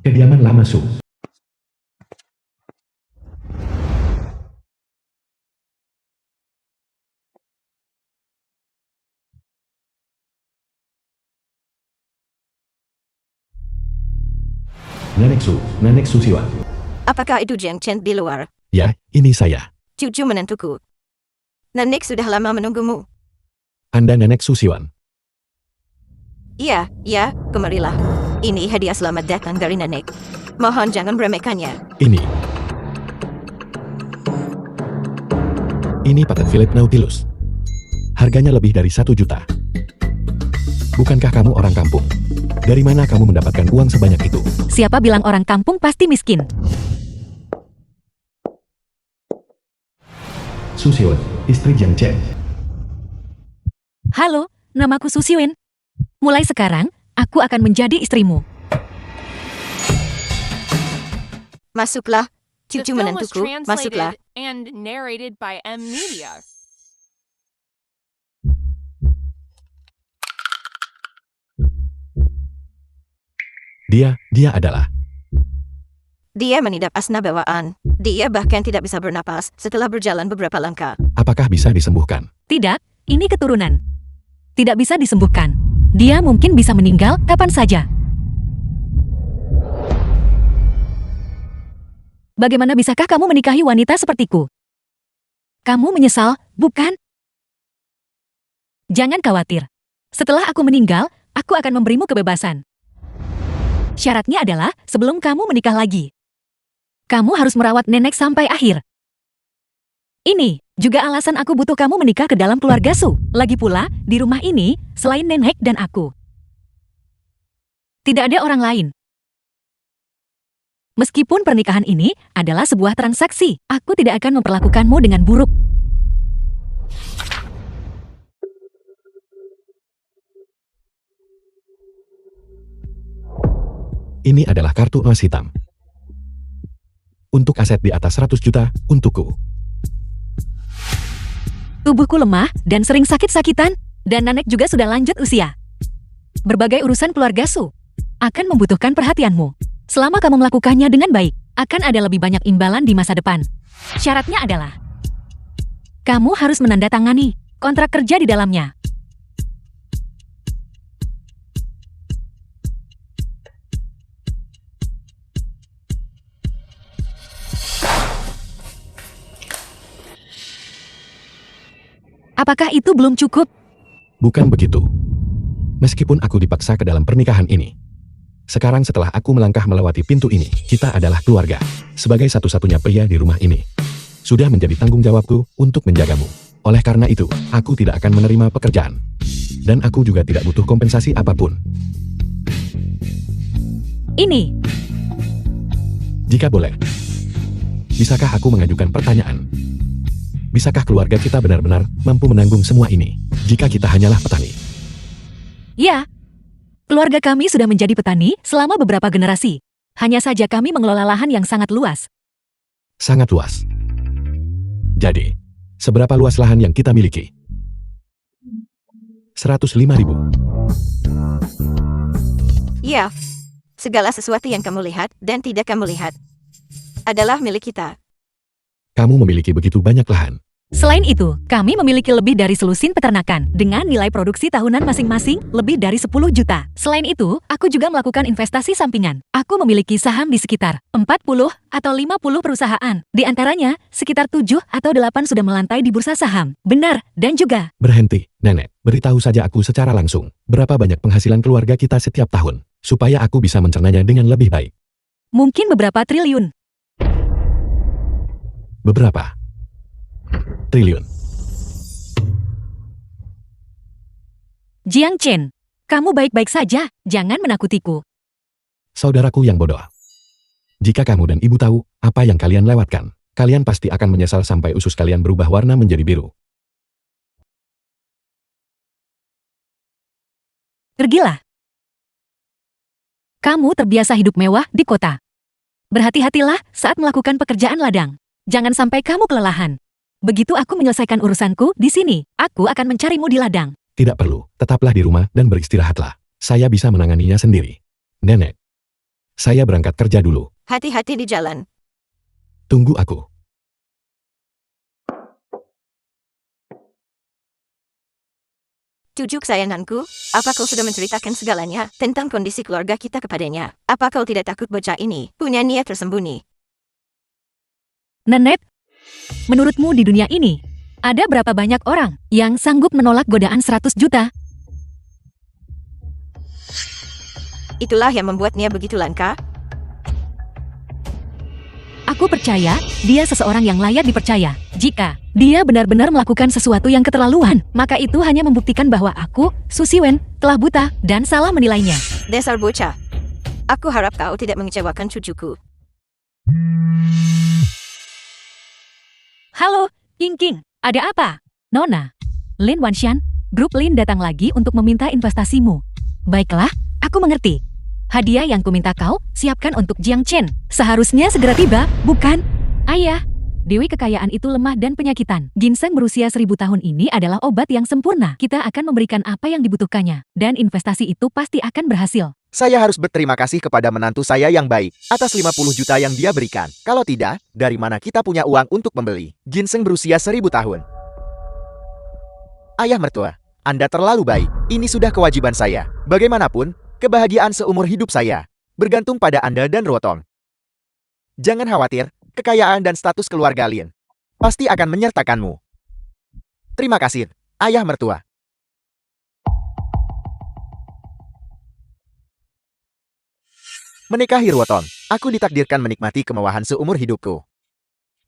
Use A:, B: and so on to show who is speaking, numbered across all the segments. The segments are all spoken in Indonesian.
A: Kediaman lama Su. Nenek Susiwan.
B: Apakah itu Jiang Chen di luar?
A: Ya, ini saya.
B: Cucu menantuku. Nenek sudah lama menunggumu.
A: Anda Nenek Susiwan.
B: Iya, kemarilah. Ini hadiah selamat datang dari nenek. Mohon jangan meremehkannya.
A: Ini paten Philip Nautilus. Harganya lebih dari 1 juta. Bukankah kamu orang kampung? Dari mana kamu mendapatkan uang sebanyak itu?
C: Siapa bilang orang kampung pasti miskin?
A: Susiwan, istri Jiang Chen.
C: Halo, namaku Susiwen. Mulai sekarang, aku akan menjadi istrimu.
B: Masuklah,
D: The
B: cucu
D: film was
B: menantuku. Masuklah.
D: translated and narrated by M Media.
A: Dia adalah.
B: Dia menidap asna bawaan. Dia bahkan tidak bisa bernapas setelah berjalan beberapa langkah.
A: Apakah bisa disembuhkan?
C: Tidak, ini keturunan. Tidak bisa disembuhkan. Dia mungkin bisa meninggal kapan saja. Bagaimana bisakah kamu menikahi wanita sepertiku? Kamu menyesal, bukan? Jangan khawatir. Setelah aku meninggal, aku akan memberimu kebebasan. Syaratnya adalah sebelum kamu menikah lagi. Kamu harus merawat nenek sampai akhir. Ini juga alasan aku butuh kamu menikah ke dalam keluarga Su. Lagi pula, di rumah ini, selain nenek dan aku, tidak ada orang lain. Meskipun pernikahan ini adalah sebuah transaksi, aku tidak akan memperlakukanmu dengan buruk.
A: Ini adalah kartu emas hitam. Untuk aset di atas 100 juta, untukku.
C: Tubuhku lemah dan sering sakit-sakitan, dan nenek juga sudah lanjut usia. Berbagai urusan keluarga Su akan membutuhkan perhatianmu. Selama kamu melakukannya dengan baik, akan ada lebih banyak imbalan di masa depan. Syaratnya adalah, kamu harus menandatangani kontrak kerja di dalamnya. Apakah itu belum cukup?
A: Bukan begitu. Meskipun aku dipaksa ke dalam pernikahan ini, sekarang setelah aku melangkah melewati pintu ini, kita adalah keluarga. Sebagai satu-satunya pria di rumah ini, sudah menjadi tanggung jawabku untuk menjagamu. Oleh karena itu, aku tidak akan menerima pekerjaan. Dan aku juga tidak butuh kompensasi apapun.
C: Ini,
A: Jika boleh, bisakah aku mengajukan pertanyaan? Bisakah keluarga kita benar-benar mampu menanggung semua ini, jika kita hanyalah petani?
C: ya. Keluarga kami sudah menjadi petani selama beberapa generasi. Hanya saja kami mengelola lahan yang sangat luas.
A: Sangat luas. Jadi, seberapa luas lahan yang kita miliki? 105.000.
B: Ya, segala sesuatu yang kamu lihat dan tidak kamu lihat adalah milik kita.
A: Kamu memiliki begitu banyak lahan.
C: Selain itu, kami memiliki lebih dari selusin peternakan dengan nilai produksi tahunan masing-masing lebih dari 10 juta. Selain itu, aku juga melakukan investasi sampingan. Aku memiliki saham di sekitar 40 atau 50 perusahaan. Di antaranya, sekitar 7 atau 8 sudah melantai di bursa saham. Benar, dan juga
A: Berhenti, Nenek. Beritahu saja aku secara langsung, berapa banyak penghasilan keluarga kita setiap tahun, supaya aku bisa mencernanya dengan lebih baik.
C: mungkin beberapa triliun.
A: Beberapa triliun.
C: Jiang Chen, kamu baik-baik saja, jangan menakutiku.
A: Saudaraku yang bodoh. Jika kamu dan ibu tahu apa yang kalian lewatkan, kalian pasti akan menyesal sampai usus kalian berubah warna menjadi biru.
C: Pergilah. Kamu terbiasa hidup mewah di kota. Berhati-hatilah saat melakukan pekerjaan ladang. Jangan sampai kamu kelelahan. Begitu aku menyelesaikan urusanku di sini, aku akan mencarimu di ladang.
A: Tidak perlu, tetaplah di rumah dan beristirahatlah. Saya bisa menanganinya sendiri. Nenek. Saya berangkat kerja dulu.
B: Hati-hati di jalan.
A: Tunggu aku.
B: Cucu kesayanganku, apa kau sudah menceritakan segalanya tentang kondisi keluarga kita kepadanya? Apa kau tidak takut bocah ini punya niat tersembunyi?
C: Nenek, menurutmu di dunia ini, ada berapa banyak orang yang sanggup menolak godaan 100 juta?
B: Itulah yang membuatnya begitu langka.
C: Aku percaya, dia seseorang yang layak dipercaya. Jika dia benar-benar melakukan sesuatu yang keterlaluan, maka itu hanya membuktikan bahwa aku, Susi Wen, telah buta dan salah menilainya.
B: Dasar bocah. Aku harap kau tidak mengecewakan cucuku.
C: Halo, King, ada apa? Nona, Lin Wanshan, grup Lin datang lagi untuk meminta investasimu. Baiklah, aku mengerti. Hadiah yang kuminta kau, siapkan untuk Jiang Chen. Seharusnya segera tiba, bukan? Ayah, Dewi kekayaan itu lemah dan penyakitan. Ginseng berusia 1000 tahun ini adalah obat yang sempurna. Kita akan memberikan apa yang dibutuhkannya, dan investasi itu pasti akan berhasil.
E: Saya harus berterima kasih kepada menantu saya yang baik atas 50 juta yang dia berikan. Kalau tidak, dari mana kita punya uang untuk membeli ginseng berusia 1000 tahun? Ayah mertua, Anda terlalu baik. Ini sudah kewajiban saya. Bagaimanapun, kebahagiaan seumur hidup saya bergantung pada Anda dan Ruotong. Jangan khawatir, kekayaan dan status keluarga Lin pasti akan menyertakanmu. Terima kasih, ayah mertua. Menikahi Ruotong, aku ditakdirkan menikmati kemewahan seumur hidupku.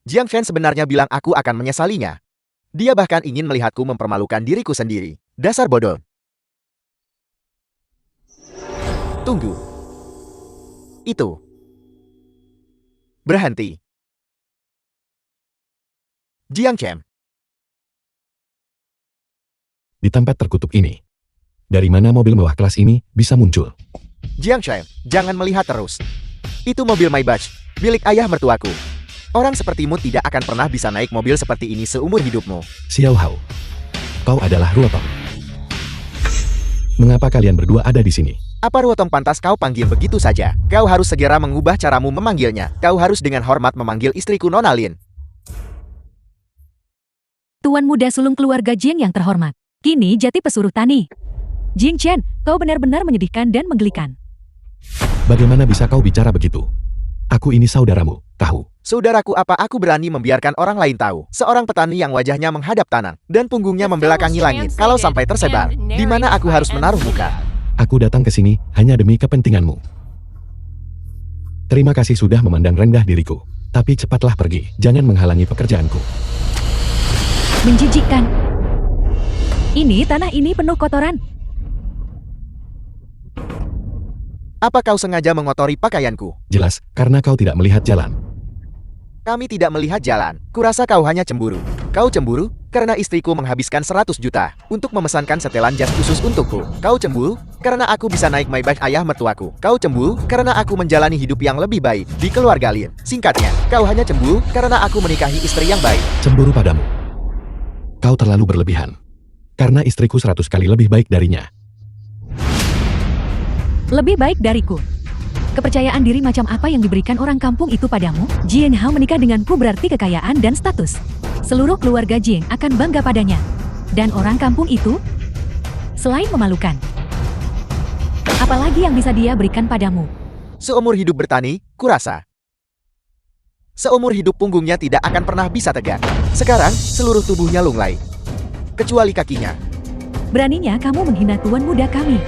E: Jiang Chen sebenarnya bilang aku akan menyesalinya. Dia bahkan ingin melihatku mempermalukan diriku sendiri. Dasar bodoh. Tunggu. Itu. Berhenti. Jiang Chen.
A: Di tempat terkutuk ini. Dari mana mobil mewah kelas ini bisa muncul?
E: Jiang Chen, jangan melihat terus. Itu mobil Maybach, milik ayah mertuaku. Orang sepertimu tidak akan pernah bisa naik mobil seperti ini seumur hidupmu.
A: Xiao Hao. Kau adalah Ruotong. Mengapa kalian berdua ada di sini?
E: Apa Ruotong pantas kau panggil begitu saja? Kau harus segera mengubah caramu memanggilnya. Kau harus dengan hormat memanggil istriku Nona Lin.
C: Tuan muda sulung keluarga Jiang yang terhormat. Kini jati pesuruh tani. Jing Chen, kau benar-benar menyedihkan dan menggelikan.
A: Bagaimana bisa kau bicara begitu? Aku ini saudaramu, tahu?
E: Saudaraku, apa aku berani membiarkan orang lain tahu? Seorang petani yang wajahnya menghadap tanah dan punggungnya membelakangi langit. Kalau sampai tersebar, di mana aku harus menaruh muka?
A: Aku datang ke sini hanya demi kepentinganmu. Terima kasih sudah memandang rendah diriku. Tapi cepatlah pergi, jangan menghalangi pekerjaanku.
C: Menjijikkan. Ini tanah ini penuh kotoran.
E: Apa kau sengaja mengotori pakaianku?
A: Jelas, karena kau tidak melihat jalan.
E: Kami tidak melihat jalan. Kurasa kau hanya cemburu. Kau cemburu karena istriku menghabiskan 100 juta untuk memesankan setelan jas khusus untukku. Kau cemburu karena aku bisa naik Maybach ayah mertuaku. Kau cemburu karena aku menjalani hidup yang lebih baik di keluarga Lin. Singkatnya, kau hanya cemburu karena aku menikahi istri yang baik.
A: Cemburu padamu. Kau terlalu berlebihan. Karena istriku 100 kali lebih baik darinya.
C: Lebih baik dariku. Kepercayaan diri macam apa yang diberikan orang kampung itu padamu? Jiang Hao menikah denganku berarti kekayaan dan status. Seluruh keluarga Jiang akan bangga padanya. Dan orang kampung itu, selain memalukan, apalagi yang bisa dia berikan padamu?
E: Seumur hidup bertani, kurasa. Seumur hidup punggungnya tidak akan pernah bisa tegak. Sekarang, seluruh tubuhnya lunglai. Kecuali kakinya.
C: Beraninya kamu menghina tuan muda kami.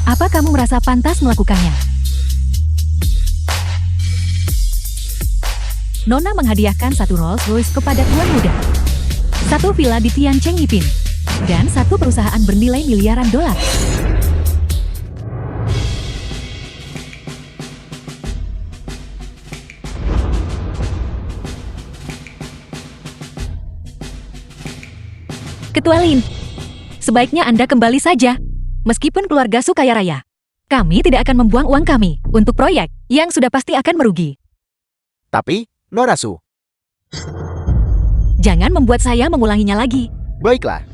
C: Apa kamu merasa pantas melakukannya? Nona menghadiahkan 1 Rolls Royce kepada tuan muda, 1 villa di Tiancheng Yipin, dan 1 perusahaan bernilai miliaran dolar. Ketua Lin, sebaiknya Anda kembali saja. Meskipun keluarga Su kaya raya, kami tidak akan membuang uang kami untuk proyek yang sudah pasti akan merugi.
E: Tapi, Nona Su,
C: Jangan membuat saya mengulanginya lagi.
E: baiklah.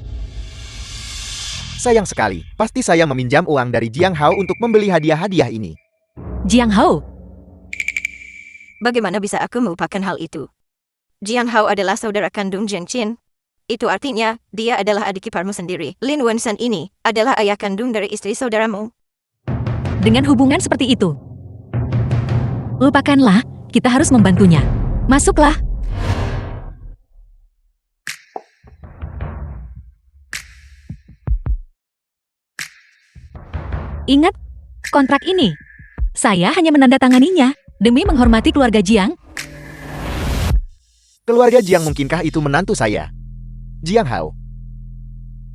E: Sayang sekali, pasti saya meminjam uang dari Jiang Hao untuk membeli hadiah-hadiah ini.
C: Jiang Hao,
B: Bagaimana bisa aku melupakan hal itu? Jiang Hao adalah saudara kandung Jiang Qin. Itu artinya, dia adalah adik iparmu sendiri. Lin Wensan ini adalah ayah kandung dari istri saudaramu.
C: dengan hubungan seperti itu. Lupakanlah, kita harus membantunya. Masuklah. Ingat, kontrak ini. Saya hanya menandatanganinya demi menghormati keluarga Jiang.
E: Keluarga Jiang mungkinkah itu menantu saya? Jiang Hao.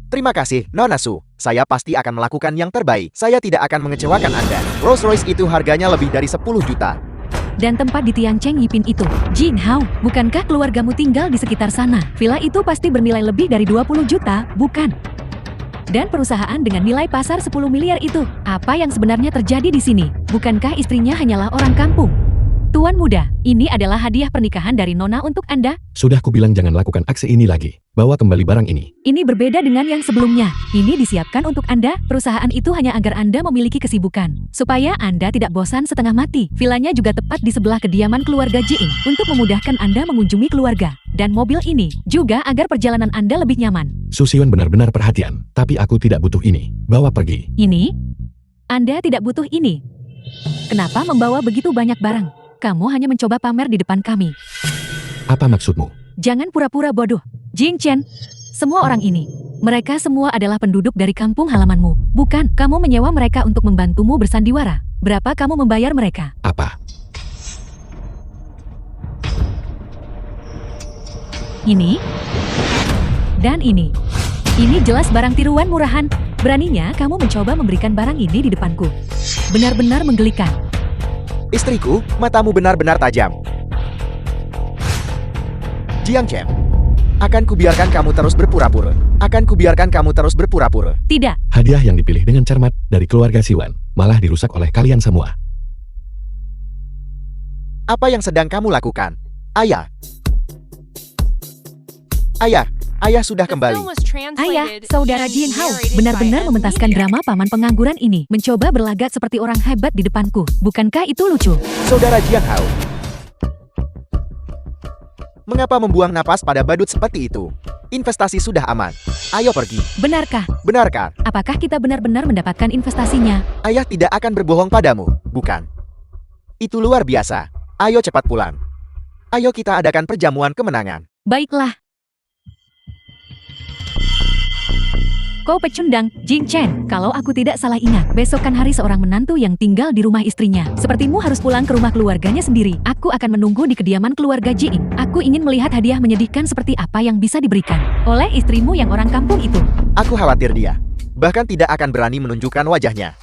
E: Terima kasih, Nona Su. Saya pasti akan melakukan yang terbaik. Saya tidak akan mengecewakan Anda. Rolls Royce itu harganya lebih dari 10 juta.
C: Dan tempat di Tian Cheng Yipin itu. Jing Hao, bukankah keluargamu tinggal di sekitar sana? Villa itu pasti bernilai lebih dari 20 juta, bukan? Dan perusahaan dengan nilai pasar 10 miliar itu. Apa yang sebenarnya terjadi di sini? Bukankah istrinya hanyalah orang kampung? Tuan muda, ini adalah hadiah pernikahan dari Nona untuk Anda.
A: Sudah kubilang jangan lakukan aksi ini lagi. Bawa kembali barang ini.
C: Ini berbeda dengan yang sebelumnya. Ini disiapkan untuk Anda. Perusahaan itu hanya agar Anda memiliki kesibukan. Supaya Anda tidak bosan setengah mati. Villanya juga tepat di sebelah kediaman keluarga Jiing. Untuk memudahkan Anda mengunjungi keluarga. Dan mobil ini juga agar perjalanan Anda lebih nyaman.
A: Susion benar-benar perhatian. Tapi aku tidak butuh ini. Bawa pergi.
C: Ini? Anda tidak butuh ini. Kenapa membawa begitu banyak barang? Kamu hanya mencoba pamer di depan kami.
A: Apa maksudmu?
C: Jangan pura-pura bodoh. Jing Chen, semua orang ini, mereka semua adalah penduduk dari kampung halamanmu. Bukan, kamu menyewa mereka untuk membantumu bersandiwara. Berapa kamu membayar mereka?
A: Apa?
C: Ini? Dan ini. Ini jelas barang tiruan murahan. Beraninya kamu mencoba memberikan barang ini di depanku. Benar-benar menggelikan.
E: Istriku, matamu benar-benar tajam. Jiang Chen, akan kubiarkan kamu terus berpura-pura. Akan kubiarkan kamu terus berpura-pura.
C: Tidak,
A: Hadiah yang dipilih dengan cermat dari keluarga Siwan malah dirusak oleh kalian semua.
E: Apa yang sedang kamu lakukan? Ayah. Ayah sudah
D: The
E: kembali.
D: film was translated
C: Ayah, saudara
D: and
C: Jin Hao,
D: narrated
C: benar-benar
D: by M.
C: mementaskan
D: Media.
C: drama paman pengangguran ini. Mencoba berlagak seperti orang hebat di depanku. Bukankah itu lucu?
E: Saudara Jiang Hao. Mengapa membuang napas pada badut seperti itu? Investasi sudah aman. Ayo pergi.
C: Benarkah?
E: Benarkah?
C: Apakah kita benar-benar mendapatkan investasinya?
E: Ayah tidak akan berbohong padamu, bukan? Itu luar biasa. Ayo cepat pulang. Ayo kita adakan perjamuan kemenangan.
C: Baiklah. Kau pecundang, Jing Chen. Kalau aku tidak salah ingat, besokkan hari seorang menantu yang tinggal di rumah istrinya. Sepertimu harus pulang ke rumah keluarganya sendiri. Aku akan menunggu di kediaman keluarga Jiing. Aku ingin melihat hadiah menyedihkan seperti apa yang bisa diberikan oleh istrimu yang orang kampung itu.
E: Aku khawatir dia. Bahkan tidak akan berani menunjukkan wajahnya.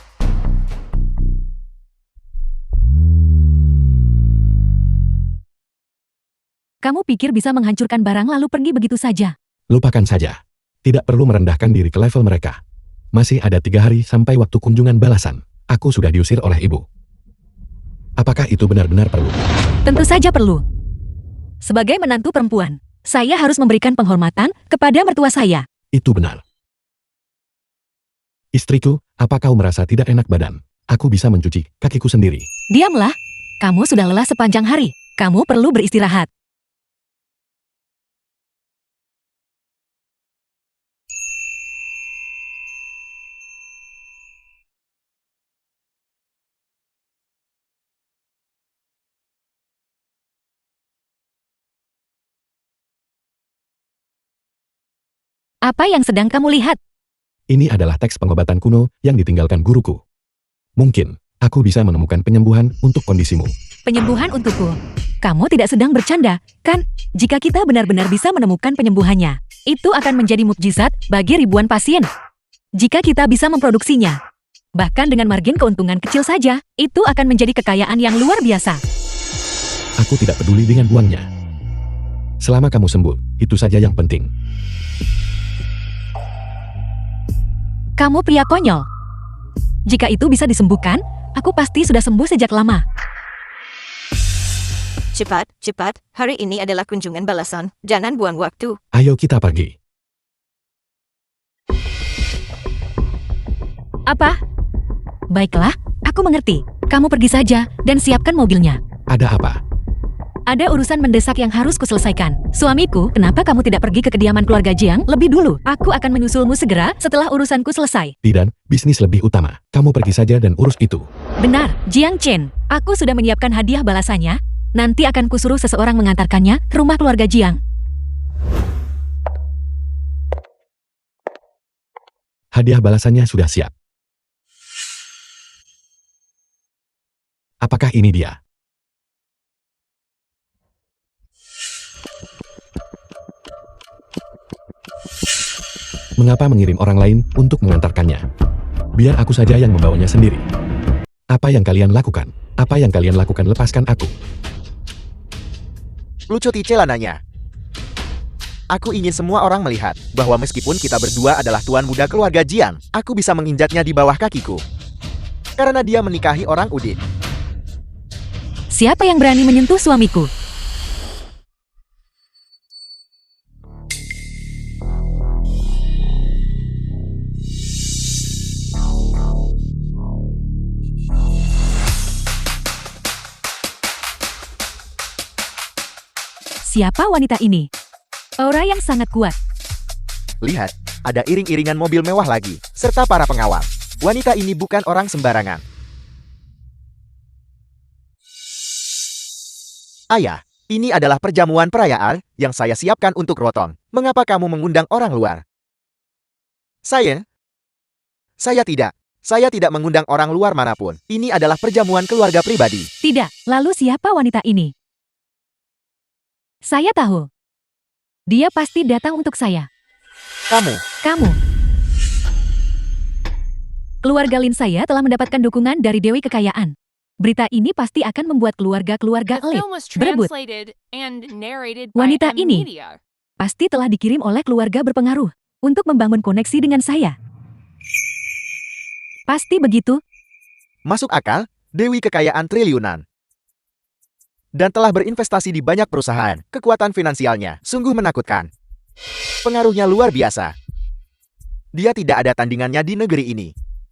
C: Kamu pikir bisa menghancurkan barang lalu pergi begitu saja?
A: Lupakan saja. Tidak perlu merendahkan diri ke level mereka. Masih ada 3 hari sampai waktu kunjungan balasan. Aku sudah diusir oleh ibu. Apakah itu benar-benar perlu?
C: Tentu saja perlu. Sebagai menantu perempuan, saya harus memberikan penghormatan kepada mertua saya.
A: Itu benar. Istriku, apa kau merasa tidak enak badan? Aku bisa mencuci kakiku sendiri.
C: Diamlah. Kamu sudah lelah sepanjang hari. Kamu perlu beristirahat. Apa yang sedang kamu lihat?
A: Ini adalah teks pengobatan kuno yang ditinggalkan guruku. Mungkin, aku bisa menemukan penyembuhan untuk kondisimu.
C: Penyembuhan untukku. Kamu tidak sedang bercanda, kan? Jika kita benar-benar bisa menemukan penyembuhannya, itu akan menjadi mukjizat bagi ribuan pasien. Jika kita bisa memproduksinya, bahkan dengan margin keuntungan kecil saja, itu akan menjadi kekayaan yang luar biasa.
A: Aku tidak peduli dengan uangnya. Selama kamu sembuh, itu saja yang penting.
C: Kamu pria konyol. Jika itu bisa disembuhkan, aku pasti sudah sembuh sejak lama.
B: Cepat, cepat. Hari ini adalah kunjungan balasan. Jangan buang waktu.
A: Ayo kita pergi.
C: Apa? Baiklah, aku mengerti. Kamu pergi saja dan siapkan mobilnya.
A: Ada apa?
C: Ada urusan mendesak yang harus kuselesaikan. Suamiku, kenapa kamu tidak pergi ke kediaman keluarga Jiang lebih dulu? Aku akan menyusulmu segera setelah urusanku selesai.
A: Tidak, bisnis lebih utama. Kamu pergi saja dan urus itu.
C: Benar, Jiang Chen. Aku sudah menyiapkan hadiah balasannya. Nanti akan kusuruh seseorang mengantarkannya ke rumah keluarga Jiang.
A: Hadiah balasannya sudah siap. Apakah ini dia? Mengapa mengirim orang lain untuk mengantarkannya? Biar aku saja yang membawanya sendiri. Apa yang kalian lakukan? Apa yang kalian lakukan? Lepaskan aku.
E: Lucuti celananya. Aku ingin semua orang melihat bahwa meskipun kita berdua adalah tuan muda keluarga Jiang, aku bisa menginjaknya di bawah kakiku. Karena dia menikahi orang Udin.
C: Siapa yang berani menyentuh suamiku? Siapa wanita ini? Aura yang sangat kuat.
E: Lihat, ada iring-iringan mobil mewah lagi, serta para pengawal. Wanita ini bukan orang sembarangan. Ayah, ini adalah perjamuan perayaan yang saya siapkan untuk Roton. Mengapa kamu mengundang orang luar? Saya tidak. Saya tidak mengundang orang luar manapun. Ini adalah perjamuan keluarga pribadi.
C: Tidak, lalu siapa wanita ini? Saya tahu. Dia pasti datang untuk saya.
E: Kamu,
C: Keluarga Lin saya telah mendapatkan dukungan dari Dewi Kekayaan. Berita ini pasti akan membuat keluarga-keluarga
D: The
C: elit
D: film was
C: berebut.
D: translated and narrated by
C: Wanita
D: M
C: ini
D: Media.
C: pasti telah dikirim oleh keluarga berpengaruh untuk membangun koneksi dengan saya. Pasti begitu.
E: masuk akal, Dewi Kekayaan triliunan. Dan telah berinvestasi di banyak perusahaan. Kekuatan finansialnya sungguh menakutkan. Pengaruhnya luar biasa. Dia tidak ada tandingannya di negeri ini.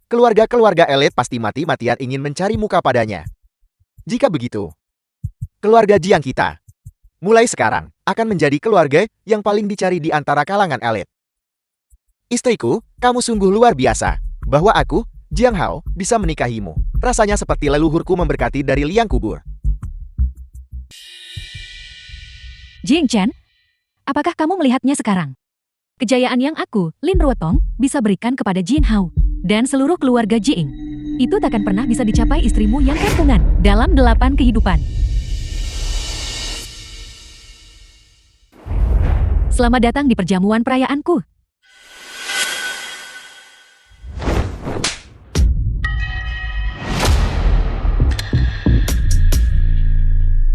E: Keluarga-keluarga elit pasti mati-matian ingin mencari muka padanya. Jika begitu, keluarga Jiang kita, mulai sekarang, akan menjadi keluarga yang paling dicari di antara kalangan elit. Istriku, kamu sungguh luar biasa. Bahwa aku, Jiang Hao, bisa menikahimu. Rasanya seperti leluhurku memberkati dari liang kubur.
C: Jing Chen, apakah kamu melihatnya sekarang? Kejayaan yang aku, Lin Ruotong, bisa berikan kepada Jin Hao dan seluruh keluarga Jing. Itu takkan pernah bisa dicapai istrimu yang kampungan dalam 8 kehidupan. Selamat datang di perjamuan perayaanku.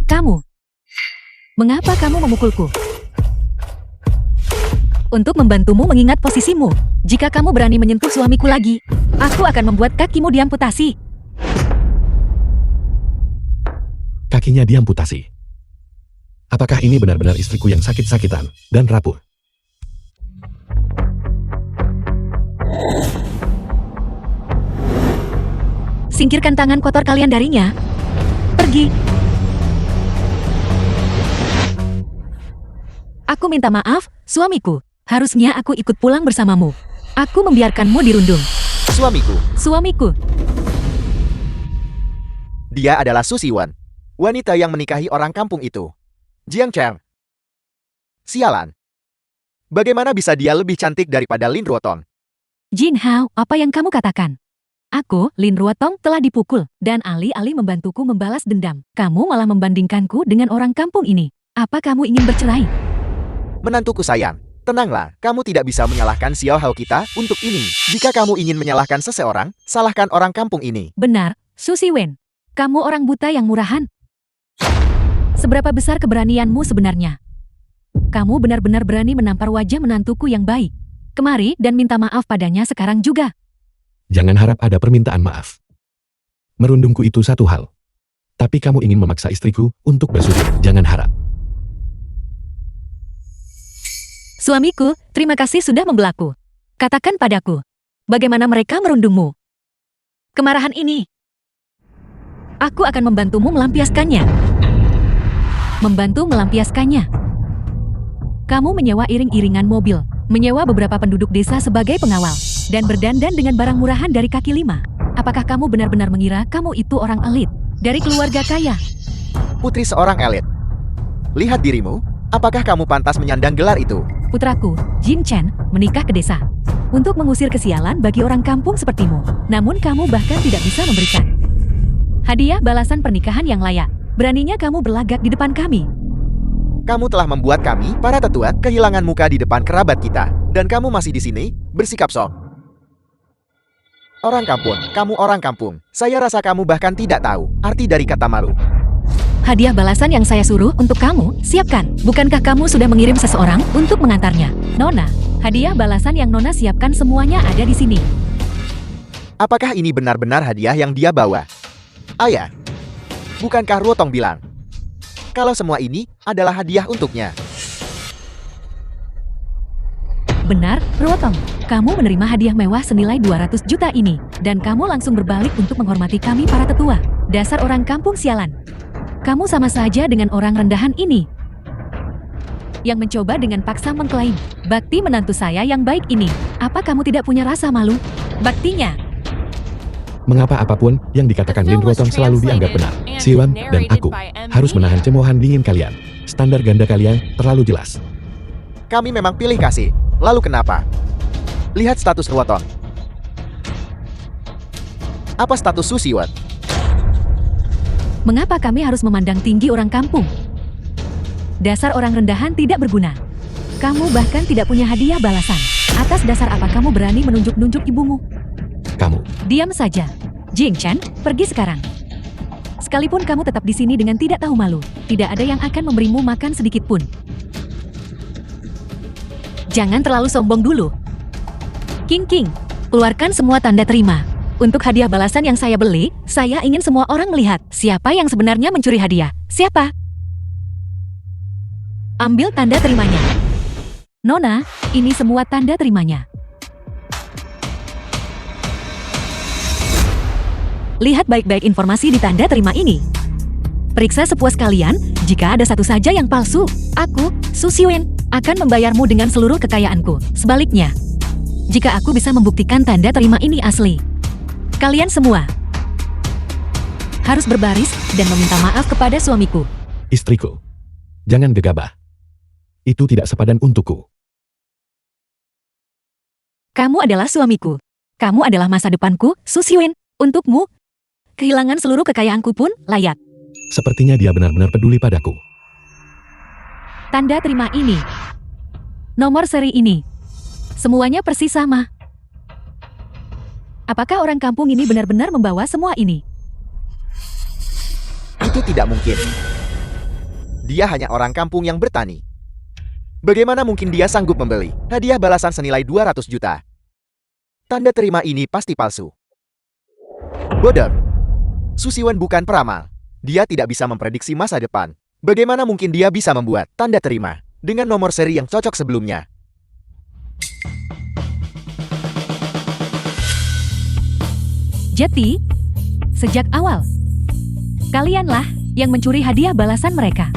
C: Kamu, mengapa kamu memukulku? Untuk membantumu mengingat posisimu. Jika kamu berani menyentuh suamiku lagi, aku akan membuat kakimu diamputasi.
A: Kakinya diamputasi. Apakah ini benar-benar istriku yang sakit-sakitan dan rapuh?
C: Singkirkan tangan kotor kalian darinya. Pergi. Aku minta maaf, suamiku. Harusnya aku ikut pulang bersamamu. Aku membiarkanmu dirundung. Suamiku.
E: Dia adalah Su Siwen, wanita yang menikahi orang kampung itu. Jiang Cheng. Sialan. Bagaimana bisa dia lebih cantik daripada Lin Ruotong?
C: Jin Hao, apa yang kamu katakan? Aku, Lin Ruotong, telah dipukul, dan alih-alih membantuku membalas dendam, kamu malah membandingkanku dengan orang kampung ini. Apa kamu ingin bercerai?
E: Menantuku sayang, tenanglah, kamu tidak bisa menyalahkan Xiao Hao kita untuk ini. Jika kamu ingin menyalahkan seseorang, salahkan orang kampung ini.
C: Benar, Su Siwen. Kamu orang buta yang murahan. Seberapa besar keberanianmu sebenarnya? Kamu benar-benar berani menampar wajah menantuku yang baik. Kemari dan minta maaf padanya sekarang juga.
A: Jangan harap ada permintaan maaf. Merundungku itu satu hal. Tapi kamu ingin memaksa istriku untuk bersujud, jangan harap.
C: Suamiku, terima kasih sudah membelaku. Katakan padaku, bagaimana mereka merundungmu? kemarahan ini. Aku akan membantumu melampiaskannya. Membantu melampiaskannya. Kamu menyewa iring-iringan mobil, menyewa beberapa penduduk desa sebagai pengawal, dan berdandan dengan barang murahan dari kaki lima. Apakah kamu benar-benar mengira kamu itu orang elit, dari keluarga kaya?
E: Putri seorang elit. Lihat dirimu, apakah kamu pantas menyandang gelar itu?
C: Putraku, Jing Chen, menikah ke desa. Untuk mengusir kesialan bagi orang kampung sepertimu. Namun kamu bahkan tidak bisa memberikan hadiah balasan pernikahan yang layak. Beraninya kamu berlagak di depan kami.
E: Kamu telah membuat kami, para tetua, kehilangan muka di depan kerabat kita. Dan kamu masih di sini, bersikap sok. Orang kampung, kamu orang kampung. Saya rasa kamu bahkan tidak tahu arti dari kata malu.
C: Hadiah balasan yang saya suruh untuk kamu, siapkan. Bukankah kamu sudah mengirim seseorang untuk mengantarnya? Nona, hadiah balasan yang Nona siapkan semuanya ada di sini.
E: Apakah ini benar-benar hadiah yang dia bawa? Ayah, bukankah Ruotong bilang kalau semua ini adalah hadiah untuknya?
C: Benar, Ruotong. Kamu menerima hadiah mewah senilai 200 juta ini. Dan kamu langsung berbalik untuk menghormati kami para tetua. Dasar orang kampung sialan. Kamu sama saja dengan orang rendahan ini. Yang mencoba dengan paksa mengklaim bakti menantu saya yang baik ini. Apa kamu tidak punya rasa malu? Baktinya.
A: Mengapa apapun yang dikatakan Lin Ruotong selalu dianggap benar? Siwan dan aku harus menahan cemoohan dingin kalian. Standar ganda kalian terlalu jelas.
E: Kami memang pilih kasih. Lalu kenapa? Lihat status Ruotong. Apa status Su Siwan?
C: Mengapa kami harus memandang tinggi orang kampung? Dasar orang rendahan tidak berguna. Kamu bahkan tidak punya hadiah balasan. Atas dasar apa kamu berani menunjuk-nunjuk ibumu?
A: Kamu.
C: Diam saja. Jing Chen, pergi sekarang. Sekalipun kamu tetap di sini dengan tidak tahu malu, tidak ada yang akan memberimu makan sedikit pun. Jangan terlalu sombong dulu. King, keluarkan semua tanda terima. Untuk hadiah balasan yang saya beli, saya ingin semua orang melihat siapa yang sebenarnya mencuri hadiah. Siapa? Ambil tanda terimanya. Nona, ini semua tanda terimanya. Lihat baik-baik informasi di tanda terima ini. Periksa sepuas kalian, jika ada satu saja yang palsu, aku, Su Siwen, akan membayarmu dengan seluruh kekayaanku. Sebaliknya, jika aku bisa membuktikan tanda terima ini asli, kalian semua harus berbaris dan meminta maaf kepada suamiku.
A: Istriku. Jangan gegabah. Itu tidak sepadan untukku.
C: Kamu adalah suamiku. Kamu adalah masa depanku, Su Siwen. Untukmu, kehilangan seluruh kekayaanku pun layak.
A: Sepertinya dia benar-benar peduli padaku.
C: Tanda terima ini, nomor seri ini, semuanya persis sama. Apakah orang kampung ini benar-benar membawa semua ini?
E: Itu tidak mungkin. Dia hanya orang kampung yang bertani. Bagaimana mungkin dia sanggup membeli hadiah balasan senilai 200 juta? Tanda terima ini pasti palsu. Bodoh. Su Siwen bukan peramal. Dia tidak bisa memprediksi masa depan. Bagaimana mungkin dia bisa membuat tanda terima dengan nomor seri yang cocok sebelumnya?
C: Jadi, sejak awal, kalianlah yang mencuri hadiah balasan mereka.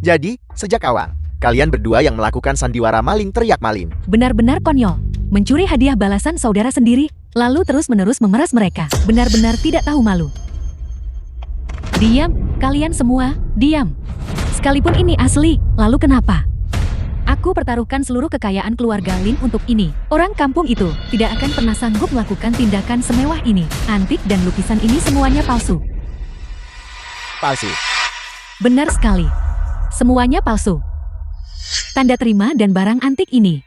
E: Jadi, sejak awal, kalian berdua yang melakukan sandiwara maling teriak maling.
C: Benar-benar konyol, mencuri hadiah balasan saudara sendiri, lalu terus-menerus memeras mereka. Benar-benar tidak tahu malu. Diam, kalian semua, diam. Sekalipun ini asli, lalu kenapa? Aku pertaruhkan seluruh kekayaan keluarga Lin untuk ini. Orang kampung itu tidak akan pernah sanggup melakukan tindakan semewah ini. Antik dan lukisan ini semuanya palsu.
E: Palsu.
C: Benar sekali. Semuanya palsu. Tanda terima dan barang antik ini,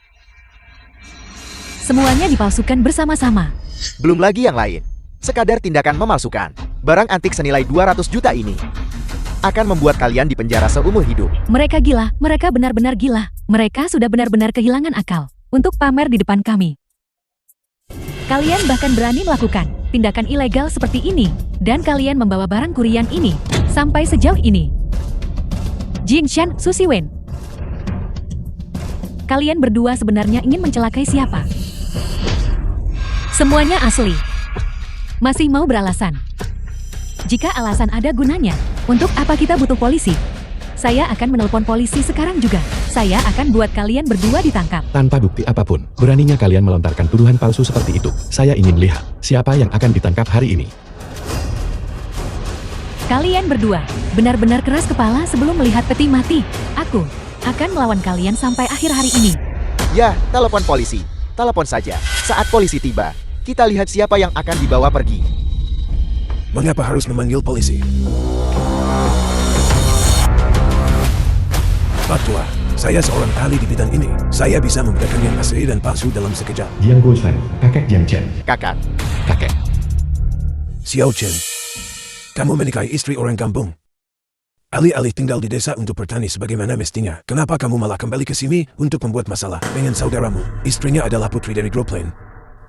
C: semuanya dipalsukan bersama-sama.
E: Belum lagi yang lain. Sekadar tindakan memalsukan barang antik senilai 200 juta ini akan membuat kalian dipenjara seumur hidup.
C: Mereka gila, mereka benar-benar gila. Mereka sudah benar-benar kehilangan akal untuk pamer di depan kami. Kalian bahkan berani melakukan tindakan ilegal seperti ini, dan kalian membawa barang kurian ini sampai sejauh ini. Jing Chen, Su Siwen, kalian berdua sebenarnya ingin mencelakai siapa? Semuanya asli. Masih mau beralasan? Jika alasan ada gunanya, untuk apa kita butuh polisi? Saya akan menelpon polisi sekarang juga. Saya akan buat kalian berdua ditangkap.
A: Tanpa bukti apapun, beraninya kalian melontarkan tuduhan palsu seperti itu. Saya ingin lihat siapa yang akan ditangkap hari ini.
C: Kalian berdua benar-benar keras kepala sebelum melihat peti mati. Aku akan melawan kalian sampai akhir hari ini.
E: Ya, telepon polisi. Telepon saja. Saat polisi tiba, kita lihat siapa yang akan dibawa pergi.
F: Mengapa harus memanggil polisi? Pak Tua, saya seorang ahli di bidang ini. Saya bisa membedakan yang asli dan palsu dalam sekejap.
A: Jiang Guoshan, kakek Jiang Chen.
E: Kakak,
A: Kakek,
F: Xiao Chen, kamu menikahi istri orang kampung. Alih-alih tinggal di desa untuk bertani sebagaimana mestinya, kenapa kamu malah kembali ke sini untuk membuat masalah dengan saudaramu? Istrinya adalah putri dari Groplan.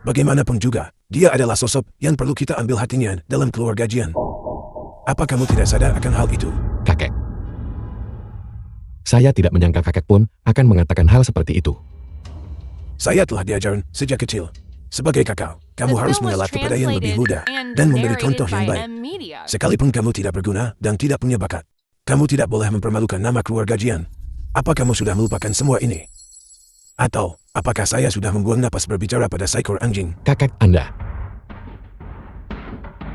F: Bagaimanapun juga, dia adalah sosok yang perlu kita ambil hatinya dalam keluarga Jian. Apa kamu tidak sadar akan hal itu?
A: kakek. Saya tidak menyangka kakek pun akan mengatakan hal seperti itu.
F: Saya telah diajarin sejak kecil. Sebagai kakak, kamu
D: The
F: harus
D: film was
F: mengalah kepada yang lebih
D: translated
F: muda
D: and
F: dan memberi
D: narrated
F: contoh yang
D: by
F: baik.
D: M-Media.
F: Sekalipun kamu tidak berguna dan tidak punya bakat, kamu tidak boleh mempermalukan nama keluarga Jian. Apa kamu sudah melupakan semua ini? Atau, apakah saya sudah membuang napas berbicara pada seekor anjing?
A: Kakek Anda,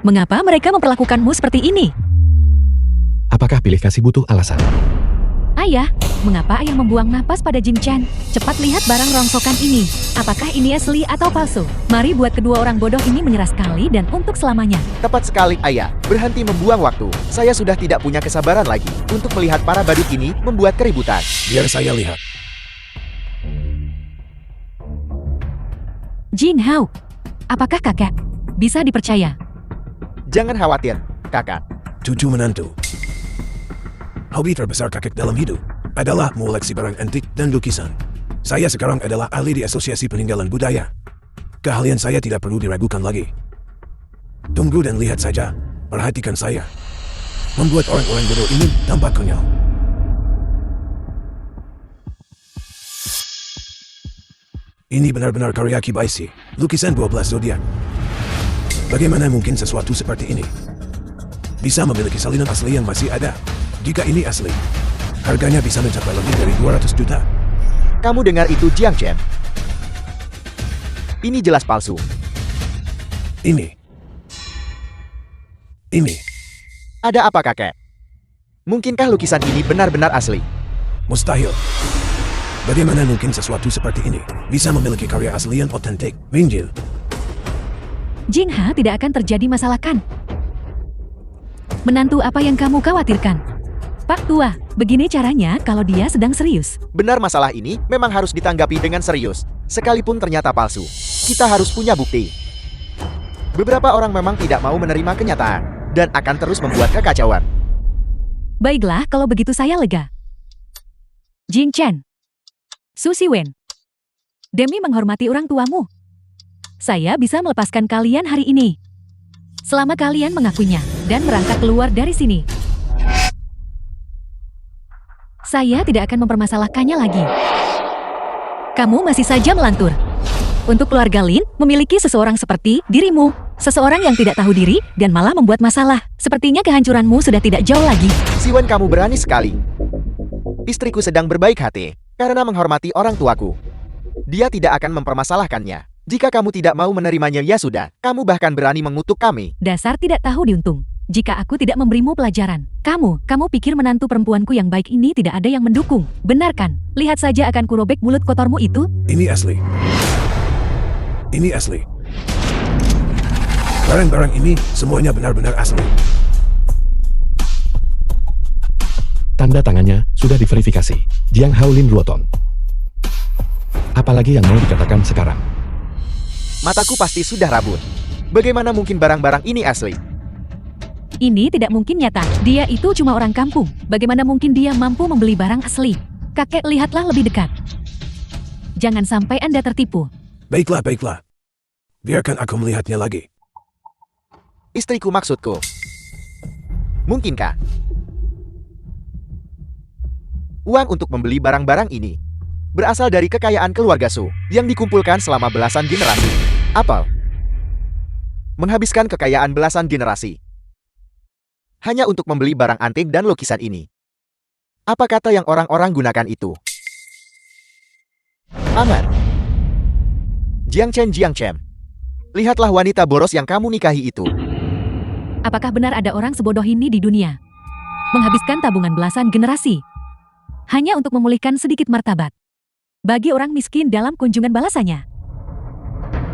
C: Mengapa mereka memperlakukanmu seperti ini?
A: apakah pilih kasih butuh alasan?
C: Ayah, mengapa ayah membuang napas pada Jin Chan? Cepat lihat barang rongsokan ini. Apakah ini asli atau palsu? Mari buat kedua orang bodoh ini menyerah sekali dan untuk selamanya.
E: tepat sekali ayah. Berhenti membuang waktu. Saya sudah tidak punya kesabaran lagi untuk melihat para badut ini membuat keributan.
F: Biar saya lihat.
C: Jin Hao, apakah kakak bisa dipercaya?
E: Jangan khawatir, kakak.
F: Cucu menantu. Hobi terbesar kakek dalam hidup adalah mengoleksi barang antik dan lukisan. Saya sekarang adalah ahli di Asosiasi Peninggalan Budaya. Keahlian saya tidak perlu diragukan lagi. Tunggu dan lihat saja. Perhatikan saya. Membuat orang-orang bodoh ini tampak konyol. Ini benar-benar karya Kibaisi, lukisan 12 zodiak. Bagaimana mungkin sesuatu seperti ini bisa memiliki salinan asli yang masih ada? Jika ini asli, harganya bisa mencapai lebih dari 200 juta.
E: Kamu dengar itu, Jiang Chen? Ini jelas palsu.
F: Ini.
E: Ada apa, kakek? Mungkinkah lukisan ini benar-benar asli?
F: Mustahil. Bagaimana mungkin sesuatu seperti ini bisa memiliki karya asli yang otentik? Minjil.
C: Jin Ha tidak akan terjadi masalah kan? Menantu apa yang kamu khawatirkan? Pak Tua, begini caranya kalau dia sedang serius.
E: Benar, masalah ini memang harus ditanggapi dengan serius. Sekalipun ternyata palsu, kita harus punya bukti. Beberapa orang memang tidak mau menerima kenyataan dan akan terus membuat kekacauan.
C: Baiklah kalau begitu saya lega. Jin Chen, Su Siwen, demi menghormati orang tuamu, saya bisa melepaskan kalian hari ini. Selama kalian mengakuinya dan merangkak keluar dari sini. Saya tidak akan mempermasalahkannya lagi. Kamu masih saja melantur. Untuk keluarga Lin, memiliki seseorang seperti dirimu. Seseorang yang tidak tahu diri dan malah membuat masalah. Sepertinya kehancuranmu sudah tidak jauh lagi.
E: Siwen, kamu berani sekali. Istriku sedang berbaik hati karena menghormati orang tuaku. Dia tidak akan mempermasalahkannya. Jika kamu tidak mau menerimanya, ya sudah. Kamu bahkan berani mengutuk kami.
C: Dasar tidak tahu diuntung. Jika aku tidak memberimu pelajaran, kamu pikir menantu perempuanku yang baik ini tidak ada yang mendukung. Benar kan? Lihat saja akan kurobek mulut kotormu itu.
F: Ini asli. Ini asli. Barang-barang ini semuanya benar-benar asli.
A: Tanda tangannya sudah diverifikasi. Jiang Hao Lin Ruotong. Apalagi yang mau dikatakan sekarang?
E: Mataku pasti sudah rabun. Bagaimana mungkin barang-barang ini asli?
C: Ini tidak mungkin nyata. Dia itu cuma orang kampung. Bagaimana mungkin dia mampu membeli barang asli? Kakek, lihatlah lebih dekat. Jangan sampai Anda tertipu.
F: Baiklah, baiklah. Biarkan aku melihatnya lagi.
E: Istriku maksudku. Mungkinkah uang untuk membeli barang-barang ini berasal dari kekayaan keluarga Su yang dikumpulkan selama belasan generasi? Apa menghabiskan kekayaan belasan generasi hanya untuk membeli barang antik dan lukisan ini. Apa kata yang orang-orang gunakan itu? Aman. Jiang Chen, lihatlah wanita boros yang kamu nikahi itu.
C: Apakah benar ada orang sebodoh ini di dunia? Menghabiskan tabungan belasan generasi hanya untuk memulihkan sedikit martabat bagi orang miskin dalam kunjungan balasannya.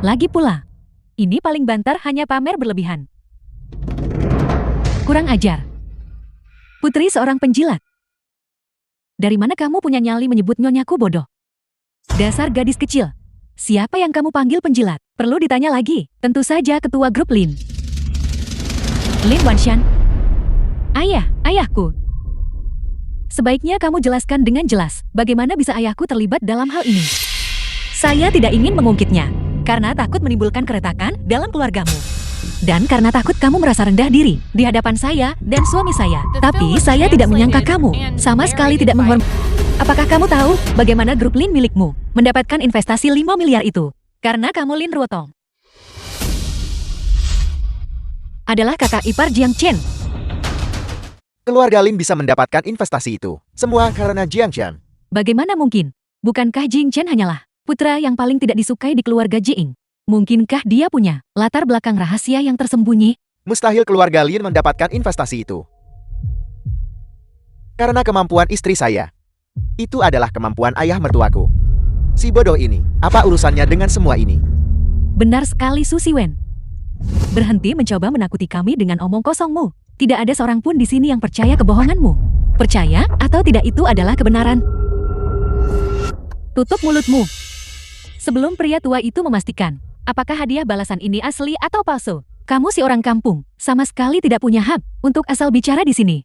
C: Lagi pula, ini paling banter hanya pamer berlebihan. Kurang ajar. Putri seorang penjilat. Dari mana kamu punya nyali menyebut nyonyaku bodoh? Dasar gadis kecil. Siapa yang kamu panggil penjilat? Perlu ditanya lagi. Tentu saja ketua grup Lin. Lin Wanshan. Ayahku. Sebaiknya kamu jelaskan dengan jelas, bagaimana bisa ayahku terlibat dalam hal ini. Saya tidak ingin mengungkitnya, karena takut menimbulkan keretakan dalam keluargamu. Dan karena takut kamu merasa rendah diri di hadapan saya dan suami saya. Tapi saya tidak menyangka kamu sama sekali tidak menghormati. Apakah kamu tahu bagaimana grup Lin milikmu mendapatkan investasi 5 miliar itu? Karena kamu Lin Ruotong adalah kakak ipar Jiang Chen.
E: Keluarga Lin bisa mendapatkan investasi itu semua karena Jiang Chen.
C: Bagaimana mungkin? Bukankah Jiang Chen hanyalah putra yang paling tidak disukai di keluarga Jiing? Mungkinkah dia punya latar belakang rahasia yang tersembunyi?
E: Mustahil keluarga Lin mendapatkan investasi itu. Karena kemampuan istri saya. Itu adalah kemampuan ayah mertuaku. Si bodoh ini, apa urusannya dengan semua ini?
C: Benar sekali, Su Siwen. Berhenti mencoba menakuti kami dengan omong kosongmu. Tidak ada seorang pun di sini yang percaya kebohonganmu. Percaya atau tidak itu adalah kebenaran. Tutup mulutmu. Sebelum pria tua itu memastikan apakah hadiah balasan ini asli atau palsu. Kamu si orang kampung, sama sekali tidak punya hak untuk asal bicara di sini.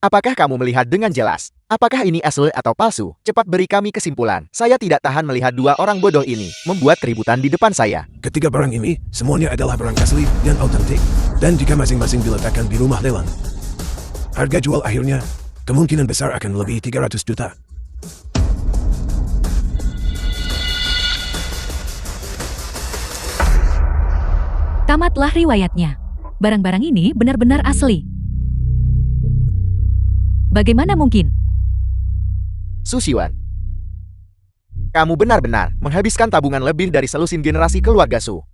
E: Apakah kamu melihat dengan jelas? Apakah ini asli atau palsu? Cepat beri kami kesimpulan. Saya tidak tahan melihat dua orang bodoh ini membuat keributan di depan saya.
F: Ketiga barang ini, semuanya adalah barang asli dan autentik. Dan jika masing-masing diletakkan di rumah lelang, harga jual akhirnya kemungkinan besar akan lebih 300 juta.
C: Tamatlah riwayatnya. Barang-barang ini benar-benar asli. Bagaimana mungkin?
E: Su Siwen, kamu benar-benar menghabiskan tabungan lebih dari selusin generasi keluarga Su.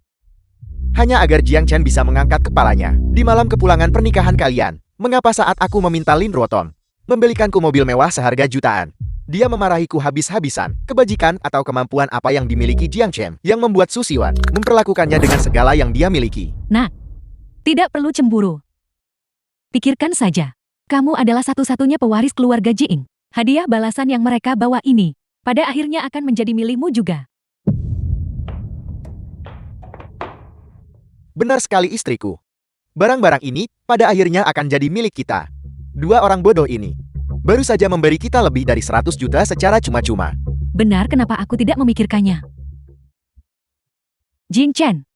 E: Hanya agar Jiang Chen bisa mengangkat kepalanya di malam kepulangan pernikahan kalian. Mengapa saat aku meminta Lin Ruotong membelikanku mobil mewah seharga jutaan, dia memarahiku habis-habisan? Kebajikan atau kemampuan apa yang dimiliki Jiang Chen yang membuat Su Siwen memperlakukannya dengan segala yang dia miliki?
C: Nah, tidak perlu cemburu. Pikirkan saja. Kamu adalah satu-satunya pewaris keluarga Jiing. Hadiah balasan yang mereka bawa ini pada akhirnya akan menjadi milikmu juga.
E: Benar sekali istriku. Barang-barang ini pada akhirnya akan jadi milik kita. Dua orang bodoh ini baru saja memberi kita lebih dari 100 juta secara cuma-cuma.
C: Benar, kenapa aku tidak memikirkannya? Jing Chen,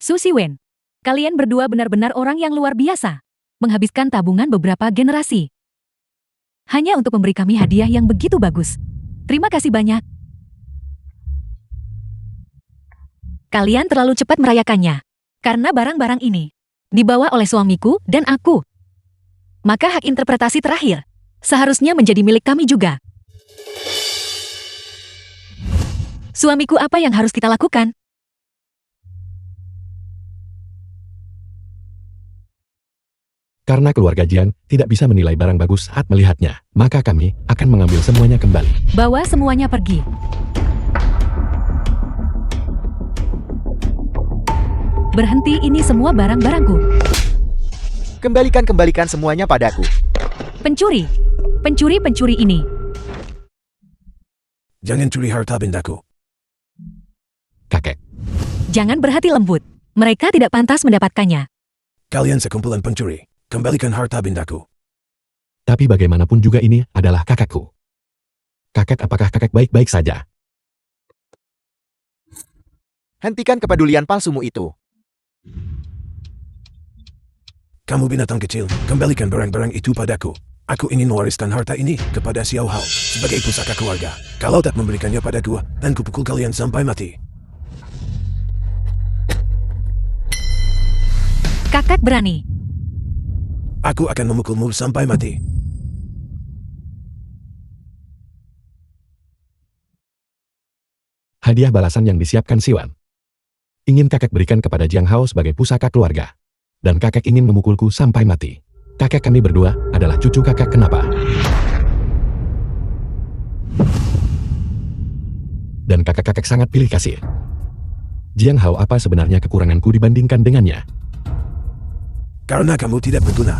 C: Su Siwen, kalian berdua benar-benar orang yang luar biasa. Menghabiskan tabungan beberapa generasi hanya untuk memberi kami hadiah yang begitu bagus. Terima kasih banyak. Kalian terlalu cepat merayakannya karena barang-barang ini dibawa oleh suamiku dan aku. Maka hak interpretasi terakhir seharusnya menjadi milik kami juga. Suamiku, apa yang harus kita lakukan?
A: Karena keluarga Jian tidak bisa menilai barang bagus saat melihatnya, maka kami akan mengambil semuanya kembali.
C: Bawa semuanya pergi. Berhenti, ini semua barang-barangku.
E: Kembalikan semuanya padaku.
C: Pencuri. Pencuri ini.
F: Jangan curi harta bendaku.
A: Kakek,
C: Jangan berhati lembut. Mereka tidak pantas mendapatkannya.
F: Kalian sekumpulan pencuri. Kembalikan harta bendaku.
A: tapi bagaimanapun juga ini adalah kakakku. Kakek, apakah kakek baik-baik saja?
E: Hentikan kepedulian palsumu itu.
F: Kamu binatang kecil, kembalikan barang-barang itu padaku. Aku ingin mewariskan harta ini kepada Xiao Hao sebagai pusaka keluarga. Kalau tak memberikannya padaku, dan kupukul kalian sampai mati.
C: Kakak berani.
F: Aku akan memukulmu sampai mati.
A: Hadiah balasan yang disiapkan Siwan. Ingin kakek berikan kepada Jiang Hao sebagai pusaka keluarga. Dan kakek ingin memukulku sampai mati. Kakek kami berdua adalah cucu kakek kenapa? Dan kakek-kakek sangat pilih kasih. Jiang Hao, apa sebenarnya kekuranganku dibandingkan dengannya?
F: Karena kamu tidak berguna.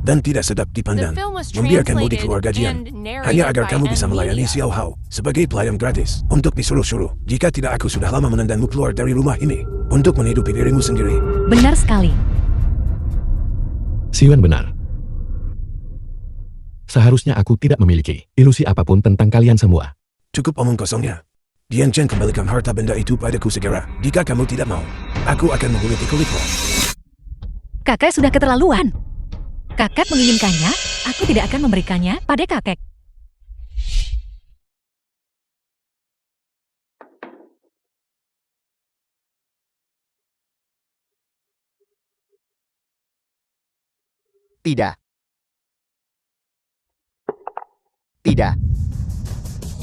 F: Dan tidak sedap
D: The
F: dipandang.
D: film was
F: Membiarkanmu di
D: translated
F: keluarga Jiang.
D: and narrated
F: Hanya agar
D: by
F: kamu bisa melayani
D: Amelia.
F: Xiao Hao sebagai pelayan gratis untuk disuruh-suruh. Jika tidak, aku sudah lama menendangmu keluar dari rumah ini untuk menghidupi dirimu sendiri.
C: Benar sekali.
A: Siwan benar. Seharusnya aku tidak memiliki ilusi apapun tentang kalian semua.
F: Cukup omong kosongnya. Jiang Chen, kembalikan harta benda itu padaku segera. Jika kamu tidak mau, aku akan mengguliti kulitmu.
C: Kakek sudah keterlaluan. Kakek menginginkannya, aku tidak akan memberikannya pada kakek.
E: Tidak. Tidak.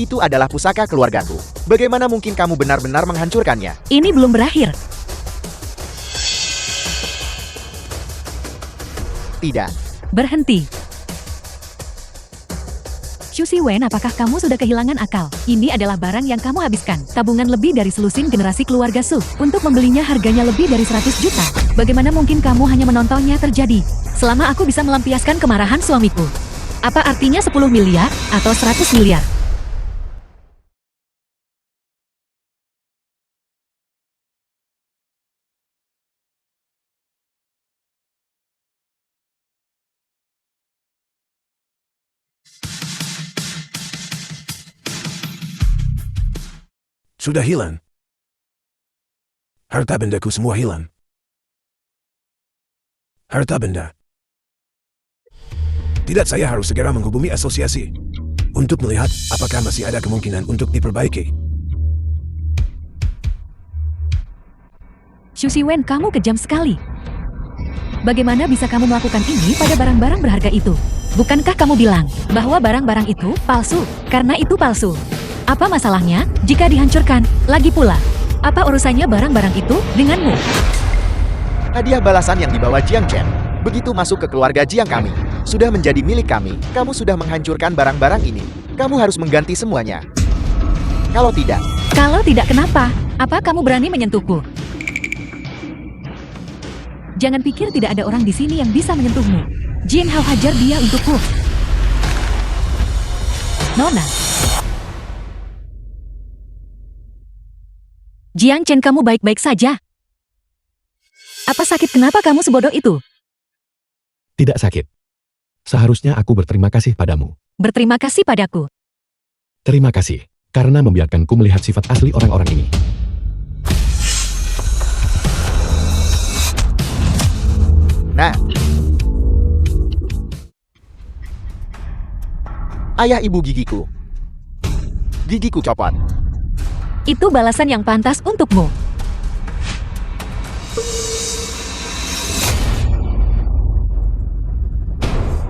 E: Itu adalah pusaka keluargaku. Bagaimana mungkin kamu benar-benar menghancurkannya?
C: Ini belum berakhir.
E: Tidak.
C: Berhenti. Xu Siwen, apakah kamu sudah kehilangan akal? Ini adalah barang yang kamu habiskan. Tabungan lebih dari selusin generasi keluarga Su. Untuk membelinya harganya lebih dari 100 juta. Bagaimana mungkin kamu hanya menontonnya terjadi? Selama aku bisa melampiaskan kemarahan suamiku. Apa artinya 10 miliar atau 100 miliar?
F: Sudah hilang. Harta bendaku semua hilang. Harta benda. Tidak, saya harus segera menghubungi asosiasi untuk melihat apakah masih ada kemungkinan untuk diperbaiki.
C: Xu Siwen, kamu kejam sekali. Bagaimana bisa kamu melakukan ini pada barang-barang berharga itu? Bukankah kamu bilang bahwa barang-barang itu palsu? Karena itu palsu. Apa masalahnya jika dihancurkan? Lagi pula, apa urusannya barang-barang itu denganmu?
E: Hadiah balasan yang dibawa Jiang Chen. Begitu masuk ke keluarga Jiang kami, sudah menjadi milik kami. Kamu sudah menghancurkan barang-barang ini. Kamu harus mengganti semuanya. Kalau tidak,
C: Kenapa? Apa kamu berani menyentuhku? Jangan pikir tidak ada orang di sini yang bisa menyentuhmu. Jin Hao, hajar dia untukku. Nona. Jiang Chen, kamu baik-baik saja? Apa sakit? Kenapa kamu sebodoh itu?
A: Tidak sakit. Seharusnya aku berterima kasih padamu.
C: Berterima kasih padaku.
A: Terima kasih, karena membiarkanku melihat sifat asli orang-orang ini.
E: nah. Ayah ibu gigiku. Gigiku copot.
C: Itu balasan yang pantas untukmu.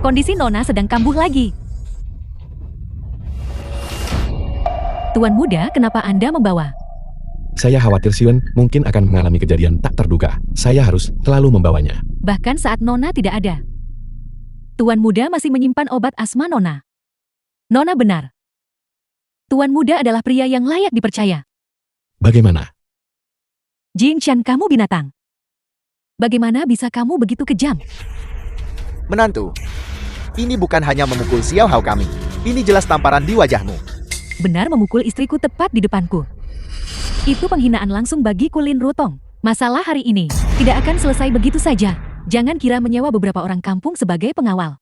C: Kondisi Nona sedang kambuh lagi. Tuan muda, kenapa Anda membawa?
A: Saya khawatir Siwan mungkin akan mengalami kejadian tak terduga. Saya harus selalu membawanya.
C: Bahkan saat Nona tidak ada. Tuan muda masih menyimpan obat asma Nona. Nona benar. Tuan muda adalah pria yang layak dipercaya.
A: Bagaimana?
C: Jing Chen, kamu binatang. Bagaimana bisa kamu begitu kejam?
E: Menantu. Ini bukan hanya memukul Xiao Hao kami. Ini jelas tamparan di wajahmu.
C: Benar memukul istriku tepat di depanku. Itu penghinaan langsung bagi Kulin Rutong. Masalah hari ini tidak akan selesai begitu saja. Jangan kira menyewa beberapa orang kampung sebagai pengawal.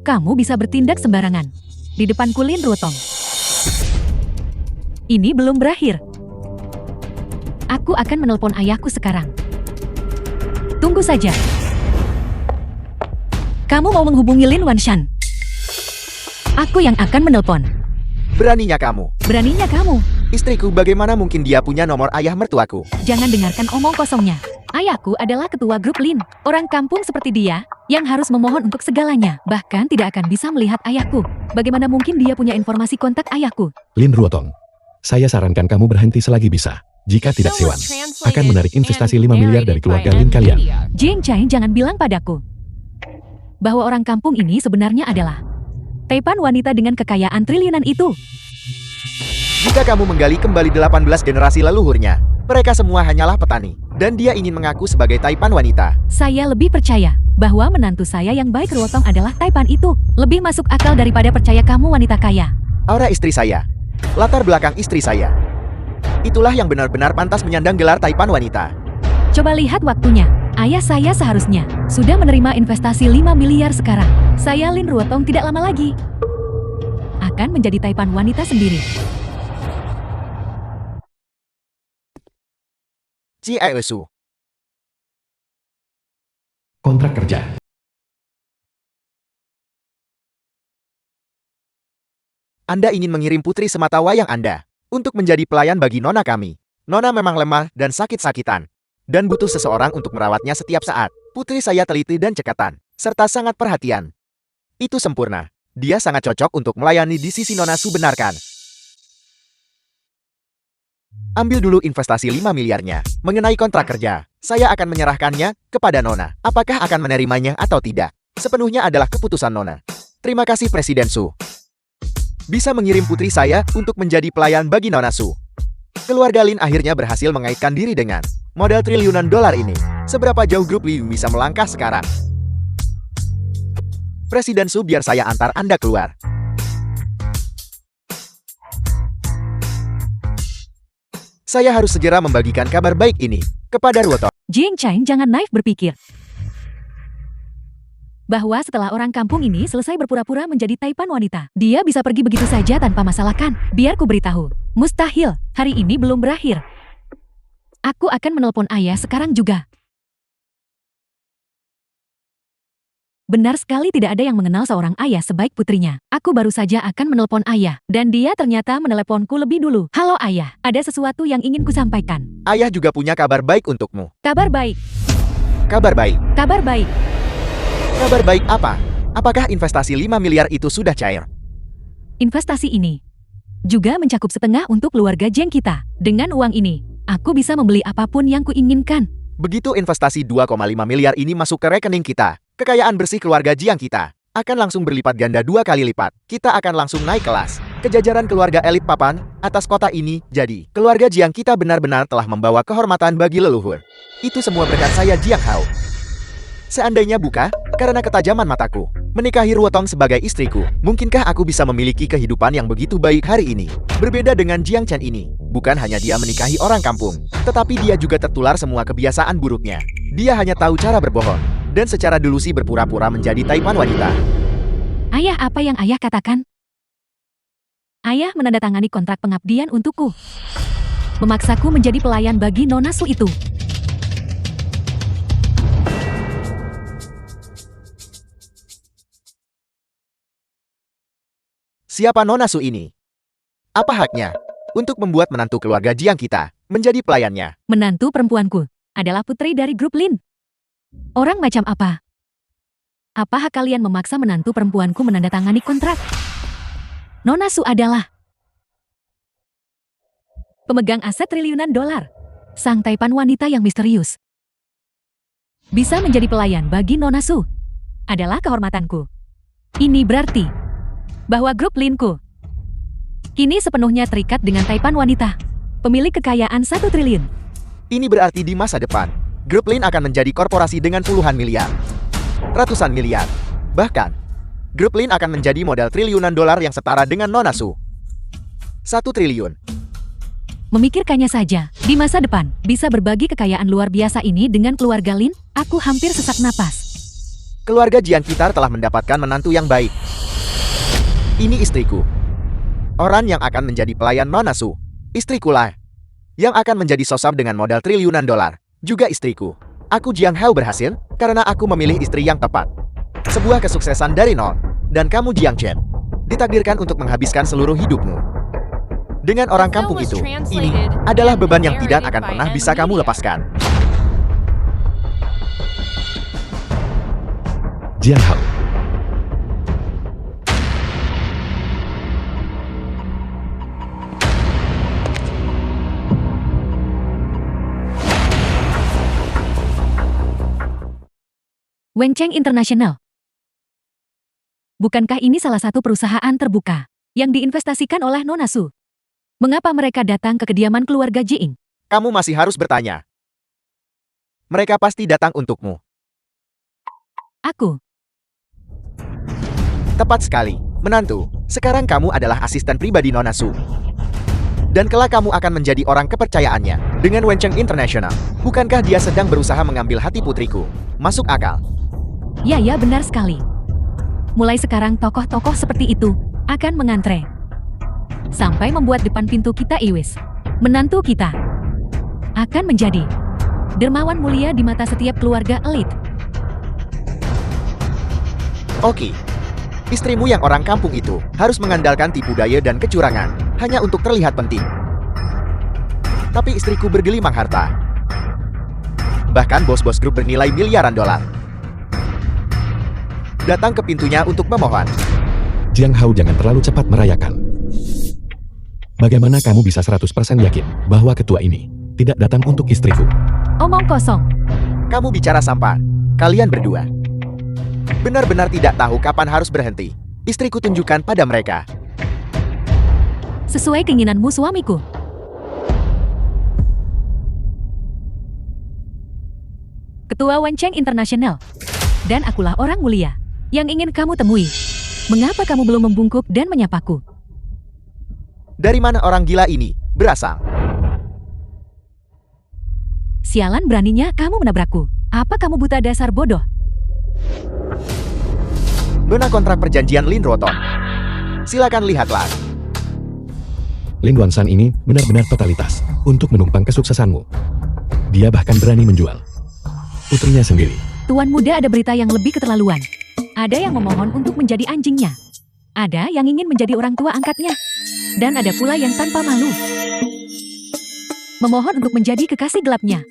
C: Kamu bisa bertindak sembarangan di depan Kulin Rutong. Ini belum berakhir. Aku akan menelpon ayahku sekarang. Tunggu saja. Kamu mau menghubungi Lin Wanshan? Aku yang akan menelpon.
E: Beraninya kamu.
C: Beraninya kamu.
E: Istriku, bagaimana mungkin dia punya nomor ayah mertuaku?
C: Jangan dengarkan omong kosongnya. Ayahku adalah ketua grup Lin. Orang kampung seperti dia, yang harus memohon untuk segalanya. Bahkan tidak akan bisa melihat ayahku. Bagaimana mungkin dia punya informasi kontak ayahku?
A: Lin Ruotong, saya sarankan kamu berhenti selagi bisa. Jika tidak
D: Show
A: Sewan,
D: was translated
A: akan menarik investasi
D: and
A: 5 miliar dari
D: narrated
A: keluarga
D: by
A: Lin kalian.
D: NVIDIA.
C: Jing Chai jangan bilang padaku bahwa orang kampung ini sebenarnya adalah Taipan wanita dengan kekayaan triliunan itu.
E: Jika kamu menggali kembali 18 generasi leluhurnya, mereka semua hanyalah petani. Dan dia ingin mengaku sebagai Taipan wanita.
C: Saya lebih percaya bahwa menantu saya yang baik Ruotong adalah Taipan itu. Lebih masuk akal daripada percaya kamu wanita kaya.
E: Aura istri saya. Latar belakang istri saya. Itulah yang benar-benar pantas menyandang gelar Taipan wanita.
C: Coba lihat waktunya. Ayah saya seharusnya sudah menerima investasi 5 miliar sekarang. Saya Lin Ruotong tidak lama lagi akan menjadi Taipan wanita sendiri.
E: Ci Aesu.
A: Kontrak kerja.
E: Anda ingin mengirim putri sematawayang Anda untuk menjadi pelayan bagi nona kami. Nona memang lemah dan sakit-sakitan, dan butuh seseorang untuk merawatnya setiap saat. Putri saya teliti dan cekatan, serta sangat perhatian. Itu sempurna. Dia sangat cocok untuk melayani di sisi Nona Su, benarkan. Ambil dulu investasi 5 miliarnya. Mengenai kontrak kerja, saya akan menyerahkannya kepada Nona. Apakah akan menerimanya atau tidak? Sepenuhnya adalah keputusan Nona. Terima kasih Presiden Su. Bisa mengirim putri saya untuk menjadi pelayan bagi Nona Su. Keluarga Lin akhirnya berhasil mengaitkan diri dengan modal triliunan dolar ini. Seberapa jauh grup Lin bisa melangkah sekarang? Presiden Su, biar saya antar Anda keluar. Saya harus segera membagikan kabar baik ini kepada Ruotong.
C: Jing Chai jangan naif berpikir bahwa setelah orang kampung ini selesai berpura-pura menjadi Taipan wanita, dia bisa pergi begitu saja tanpa masalah kan? Biar ku beritahu, mustahil, hari ini belum berakhir. Aku akan menelpon ayah sekarang juga. Benar sekali tidak ada yang mengenal seorang ayah sebaik putrinya. Aku baru saja akan menelpon ayah, dan dia ternyata meneleponku lebih dulu. Halo ayah, ada sesuatu yang ingin kusampaikan.
E: Ayah juga punya kabar baik untukmu.
C: Kabar baik,
E: Kabar baik.
C: kabar baik.
E: Kabar baik apa? Apakah investasi 5 miliar itu sudah cair?
C: Investasi ini juga mencakup setengah untuk keluarga Jeng kita. Dengan uang ini, aku bisa membeli apapun yang kuinginkan.
E: Begitu investasi 2,5 miliar ini masuk ke rekening kita, kekayaan bersih keluarga Jiang kita akan langsung berlipat ganda 2 kali lipat. Kita akan langsung naik kelas. Kejajaran keluarga elit papan atas kota ini. Jadi, keluarga Jiang kita benar-benar telah membawa kehormatan bagi leluhur. Itu semua berkat saya, Jiang Hao. Seandainya bukan karena ketajaman mataku menikahi Ruotong sebagai istriku, mungkinkah aku bisa memiliki kehidupan yang begitu baik hari ini? Berbeda dengan Jiang Chen ini, bukan hanya dia menikahi orang kampung, tetapi dia juga tertular semua kebiasaan buruknya. Dia hanya tahu cara berbohong, dan secara delusi berpura-pura menjadi Taipan wanita.
C: Ayah, apa yang ayah katakan? Ayah menandatangani kontrak pengabdian untukku. Memaksaku menjadi pelayan bagi Nona Su itu.
E: Siapa Nona Su ini? Apa haknya untuk membuat menantu keluarga Jiang kita menjadi pelayannya?
C: Menantu perempuanku adalah putri dari grup Lin. Orang macam apa? Apa hak kalian memaksa menantu perempuanku menandatangani kontrak? Nona Su adalah pemegang aset triliunan dolar. Sang Taipan wanita yang misterius. Bisa menjadi pelayan bagi Nona Su adalah kehormatanku. Ini berarti bahwa grup Linku kini sepenuhnya terikat dengan Taipan wanita, pemilik kekayaan 1 triliun.
E: Ini berarti di masa depan, grup Lin akan menjadi korporasi dengan puluhan miliar, ratusan miliar. Bahkan, grup Lin akan menjadi modal triliunan dolar yang setara dengan Nona Su. 1 triliun.
C: Memikirkannya saja, di masa depan, bisa berbagi kekayaan luar biasa ini dengan keluarga Lin, aku hampir sesak napas.
E: Keluarga Jiang kita telah mendapatkan menantu yang baik. Ini istriku. Orang yang akan menjadi pelayan Nona Su. Istrikulah. Yang akan menjadi sosok dengan modal triliunan dolar. Juga istriku. Aku Jiang Hao berhasil karena aku memilih istri yang tepat. Sebuah kesuksesan dari nol. Dan kamu Jiang Chen ditakdirkan untuk menghabiskan seluruh hidupmu dengan orang kampung itu. Ini adalah beban yang tidak akan pernah bisa kamu lepaskan.
A: Jiang Hao.
C: Wencheng International. Bukankah ini salah satu perusahaan terbuka yang diinvestasikan oleh Nona Su? Mengapa mereka datang ke kediaman keluarga Jiing?
E: Kamu masih harus bertanya. Mereka pasti datang untukmu.
C: Aku.
E: Tepat sekali, menantu. Sekarang kamu adalah asisten pribadi Nona Su. Dan kelak kamu akan menjadi orang kepercayaannya dengan Wencheng International. Bukankah dia sedang berusaha mengambil hati putriku? Masuk akal.
C: Ya, benar sekali. Mulai sekarang tokoh-tokoh seperti itu akan mengantre. Sampai membuat depan pintu kita Iwis. Menantu kita akan menjadi dermawan mulia di mata setiap keluarga elit.
E: Oke. Istrimu yang orang kampung itu harus mengandalkan tipu daya dan kecurangan hanya untuk terlihat penting. Tapi istriku bergelimang harta. Bahkan bos-bos grup bernilai miliaran dolar datang ke pintunya untuk memohon.
A: Jiang Hao, jangan terlalu cepat merayakan. Bagaimana kamu bisa 100% yakin bahwa ketua ini tidak datang untuk istriku?
C: Omong kosong.
E: Kamu bicara sampah. Kalian berdua benar-benar tidak tahu kapan harus berhenti. Istriku tunjukkan pada mereka.
C: Sesuai keinginanmu suamiku. Ketua Wencheng International. Dan akulah orang mulia yang ingin kamu temui. Mengapa kamu belum membungkuk dan menyapaku?
E: Dari mana orang gila ini berasal?
C: Sialan, beraninya kamu menabrakku. Apa kamu buta dasar bodoh?
E: Dona kontrak perjanjian Lin Roton. Silakan lihatlah.
A: Lin Wansan ini benar-benar totalitas untuk menumpang kesuksesanmu. Dia bahkan berani menjual putrinya sendiri.
C: Tuan muda, ada berita yang lebih keterlaluan. Ada yang memohon untuk menjadi anjingnya. Ada yang ingin menjadi orang tua angkatnya. Dan ada pula yang tanpa malu memohon untuk menjadi kekasih gelapnya.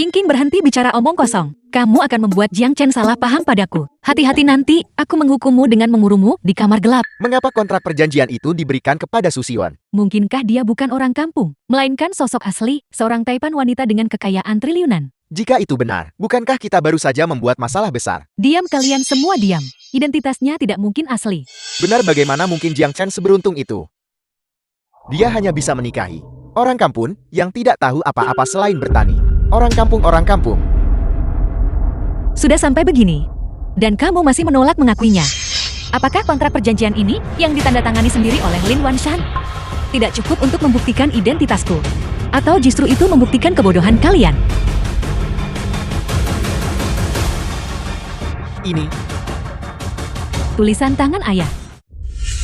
C: King, berhenti bicara omong kosong. Kamu akan membuat Jiang Chen salah paham padaku. Hati-hati, nanti aku menghukummu dengan mengurungmu di kamar gelap.
E: Mengapa kontrak perjanjian itu diberikan kepada Susiwan?
C: Mungkinkah dia bukan orang kampung, melainkan sosok asli, seorang taipan wanita dengan kekayaan triliunan?
E: Jika itu benar, bukankah kita baru saja membuat masalah besar?
C: Diam kalian semua, diam. Identitasnya tidak mungkin asli.
E: Benar, bagaimana mungkin Jiang Chen seberuntung itu? Dia hanya bisa menikahi orang kampung yang tidak tahu apa-apa selain bertani. Orang kampung.
C: Sudah sampai begini, dan kamu masih menolak mengakuinya. Apakah kontrak perjanjian ini yang ditandatangani sendiri oleh Lin Wanshan tidak cukup untuk membuktikan identitasku? Atau justru itu membuktikan kebodohan kalian?
E: Ini
C: Tulisan tangan ayah.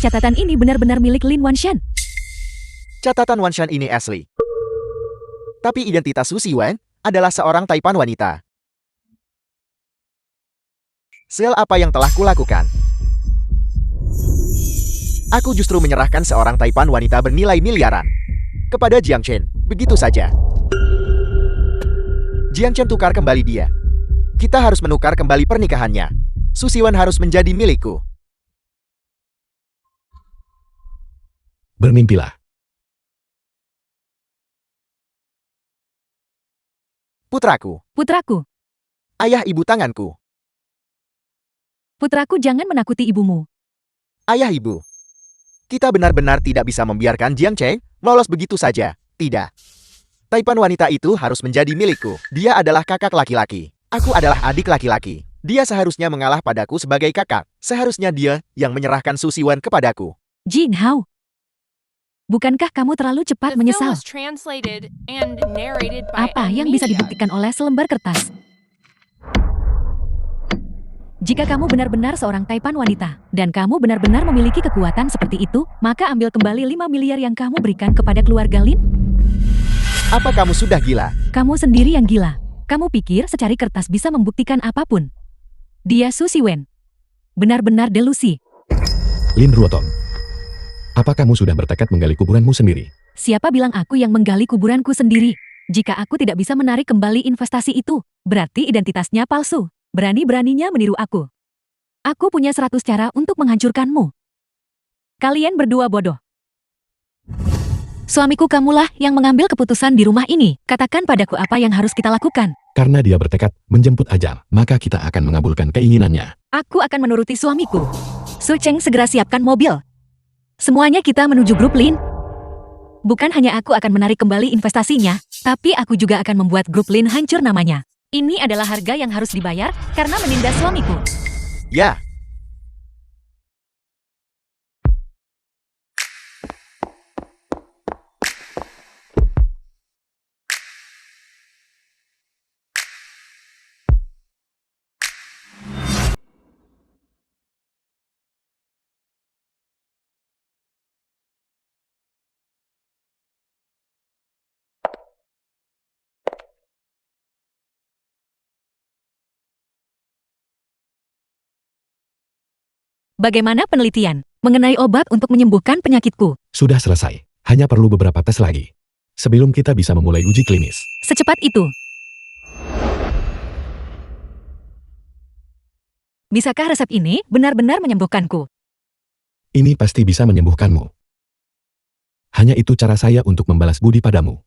C: Catatan ini benar-benar milik Lin Wanshan.
E: catatan Wanshan ini asli. Tapi identitas Susi Wen adalah seorang taipan wanita. Sel apa yang telah kulakukan? Aku justru menyerahkan seorang taipan wanita bernilai miliaran kepada Jiang Chen, begitu saja. Jiang Chen tukar kembali dia. Kita harus menukar kembali pernikahannya. Susi Wen harus menjadi milikku.
A: Bermimpilah.
E: Putraku,
C: Putraku,
E: ayah ibu tanganku.
C: putraku, jangan menakuti ibumu.
E: Ayah ibu, kita benar-benar tidak bisa membiarkan Jiang Chen lolos begitu saja. Tidak. Taipan wanita itu harus menjadi milikku. Dia adalah kakak laki-laki. Aku adalah adik laki-laki. Dia seharusnya mengalah padaku sebagai kakak. Seharusnya dia yang menyerahkan Susi Wen kepadaku.
C: Jin Hao, bukankah kamu terlalu cepat
D: The film
C: menyesal?
D: was translated and narrated by
C: Apa yang bisa
D: Amnesia.
C: dibuktikan oleh selembar kertas? Jika kamu benar-benar seorang taipan wanita, dan kamu benar-benar memiliki kekuatan seperti itu, maka ambil kembali 5 miliar yang kamu berikan kepada keluarga Lin.
E: Apa kamu sudah gila?
C: Kamu sendiri yang gila. Kamu pikir secari kertas bisa membuktikan apapun? Dia Susi Wen. Benar-benar delusi.
A: Lin Ruoton. Apa kamu sudah bertekad menggali kuburanmu sendiri?
C: Siapa bilang aku yang menggali kuburanku sendiri? Jika aku tidak bisa menarik kembali investasi itu, berarti identitasnya palsu. Berani-beraninya meniru aku. Aku punya 100 cara untuk menghancurkanmu. Kalian berdua bodoh. Suamiku, kamulah yang mengambil keputusan di rumah ini. Katakan padaku apa yang harus kita lakukan.
A: Karena dia bertekad menjemput ajal, maka kita akan mengabulkan keinginannya.
C: Aku akan menuruti suamiku. Su Cheng, segera siapkan mobil. Semuanya kita menuju grup Lin. Bukan hanya aku akan menarik kembali investasinya, tapi aku juga akan membuat grup Lin hancur namanya. Ini adalah harga yang harus dibayar karena menindas suamiku.
E: Ya,
C: Bagaimana penelitian mengenai obat untuk menyembuhkan penyakitku?
A: Sudah selesai. Hanya perlu beberapa tes lagi. Sebelum kita bisa memulai uji klinis.
C: Secepat itu. Bisakah resep ini benar-benar menyembuhkanku?
A: Ini pasti bisa menyembuhkanmu. Hanya itu cara saya untuk membalas budi padamu.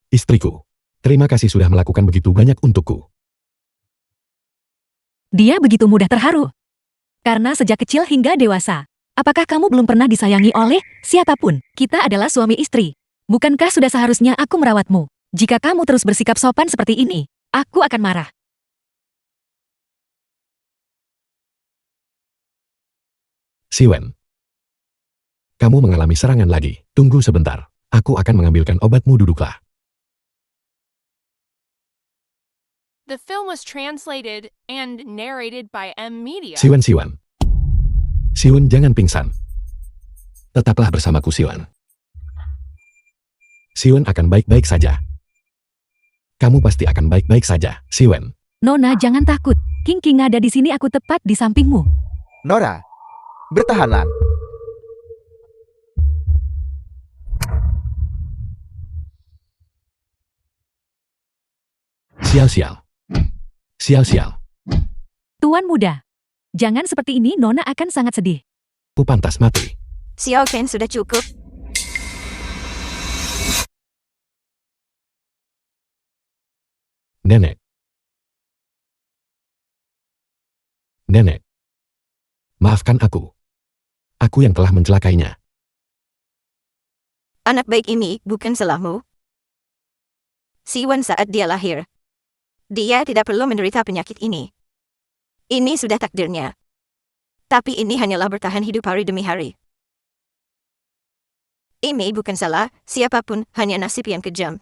A: Istriku, terima kasih sudah melakukan begitu banyak untukku.
C: Dia begitu mudah terharu. Karena sejak kecil hingga dewasa. Apakah kamu belum pernah disayangi oleh siapapun? Kita adalah suami istri. Bukankah sudah seharusnya aku merawatmu? Jika kamu terus bersikap sopan seperti ini, aku akan marah.
A: Siwen, kamu mengalami serangan lagi. Tunggu sebentar. Aku akan mengambilkan obatmu, duduklah.
D: The film was translated and narrated by M Media.
A: Siwen. Siwen, jangan pingsan. Tetaplah bersamaku, Siwen. Siwen akan baik-baik saja. Kamu pasti akan baik-baik saja, Siwen.
C: Nona, jangan takut. King ada di sini, aku tepat di sampingmu.
E: Nora, bertahanlah.
A: Sial.
C: Tuan muda, jangan seperti ini, Nona akan sangat sedih.
A: Aku pantas mati.
B: Xiao Chen, sudah cukup.
A: Nenek. Maafkan aku. Aku yang telah mencelakainya.
B: Anak baik ini bukan salahmu. Siwen saat dia lahir, dia tidak perlu menderita penyakit ini. Ini sudah takdirnya. Tapi ini hanyalah bertahan hidup hari demi hari. Ini bukan salah siapapun, hanya nasib yang kejam.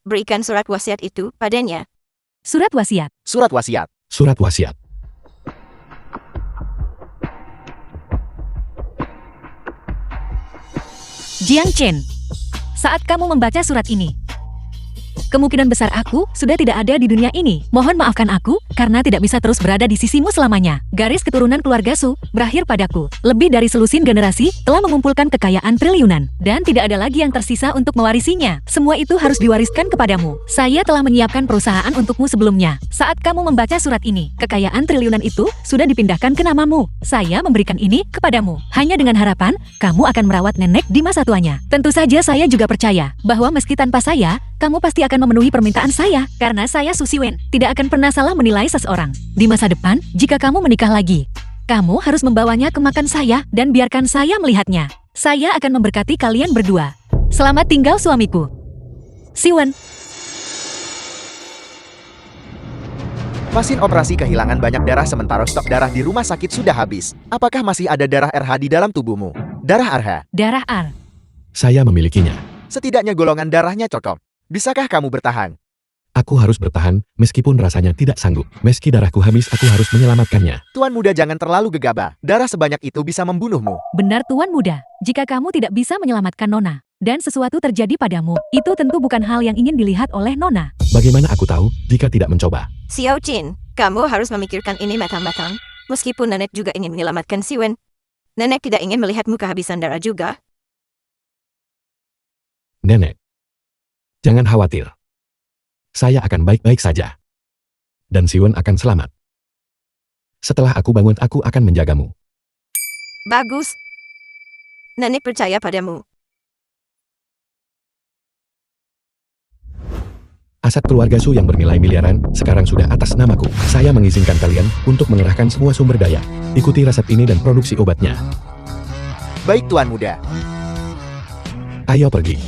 B: Berikan surat wasiat itu padanya.
C: Surat wasiat.
E: Surat wasiat.
A: Surat wasiat.
C: Jiang Chen, saat kamu membaca surat ini, kemungkinan besar aku sudah tidak ada di dunia ini. Mohon maafkan aku, karena tidak bisa terus berada di sisimu selamanya. Garis keturunan keluarga Su berakhir padaku. Lebih dari selusin generasi telah mengumpulkan kekayaan triliunan. Dan tidak ada lagi yang tersisa untuk mewarisinya. Semua itu harus diwariskan kepadamu. Saya telah menyiapkan perusahaan untukmu sebelumnya. Saat kamu membaca surat ini, kekayaan triliunan itu sudah dipindahkan ke namamu. Saya memberikan ini kepadamu. Hanya dengan harapan, kamu akan merawat nenek di masa tuanya. Tentu saja saya juga percaya bahwa meski tanpa saya, kamu pasti akan memenuhi permintaan saya, karena saya Su Siwen tidak akan pernah salah menilai seseorang. Di masa depan, jika kamu menikah lagi, kamu harus membawanya ke makam saya dan biarkan saya melihatnya. Saya akan memberkati kalian berdua. Selamat tinggal suamiku. Siwen.
E: Pasien operasi kehilangan banyak darah sementara stok darah di rumah sakit sudah habis. Apakah masih ada darah RH di dalam tubuhmu? Darah RH.
C: Darah R.
A: Saya memilikinya.
E: Setidaknya golongan darahnya cocok. Bisakah kamu bertahan?
A: Aku harus bertahan, meskipun rasanya tidak sanggup. Meski darahku habis, aku harus menyelamatkannya.
E: Tuan muda, jangan terlalu gegabah. Darah sebanyak itu bisa membunuhmu.
C: Benar Tuan muda, jika kamu tidak bisa menyelamatkan Nona, dan sesuatu terjadi padamu, itu tentu bukan hal yang ingin dilihat oleh Nona.
A: Bagaimana aku tahu jika tidak mencoba?
B: Xiao Chen, kamu harus memikirkan ini matang-matang. Meskipun nenek juga ingin menyelamatkan Siwen, nenek tidak ingin melihatmu kehabisan darah juga.
A: Nenek, jangan khawatir. Saya akan baik-baik saja. Dan Siwon akan selamat. Setelah aku bangun, aku akan menjagamu.
B: Bagus. Nenek percaya padamu.
A: Aset keluarga Su yang bernilai miliaran sekarang sudah atas namaku. Saya mengizinkan kalian untuk mengerahkan semua sumber daya. Ikuti resep ini dan produksi obatnya.
E: Baik Tuan Muda.
A: Ayo pergi.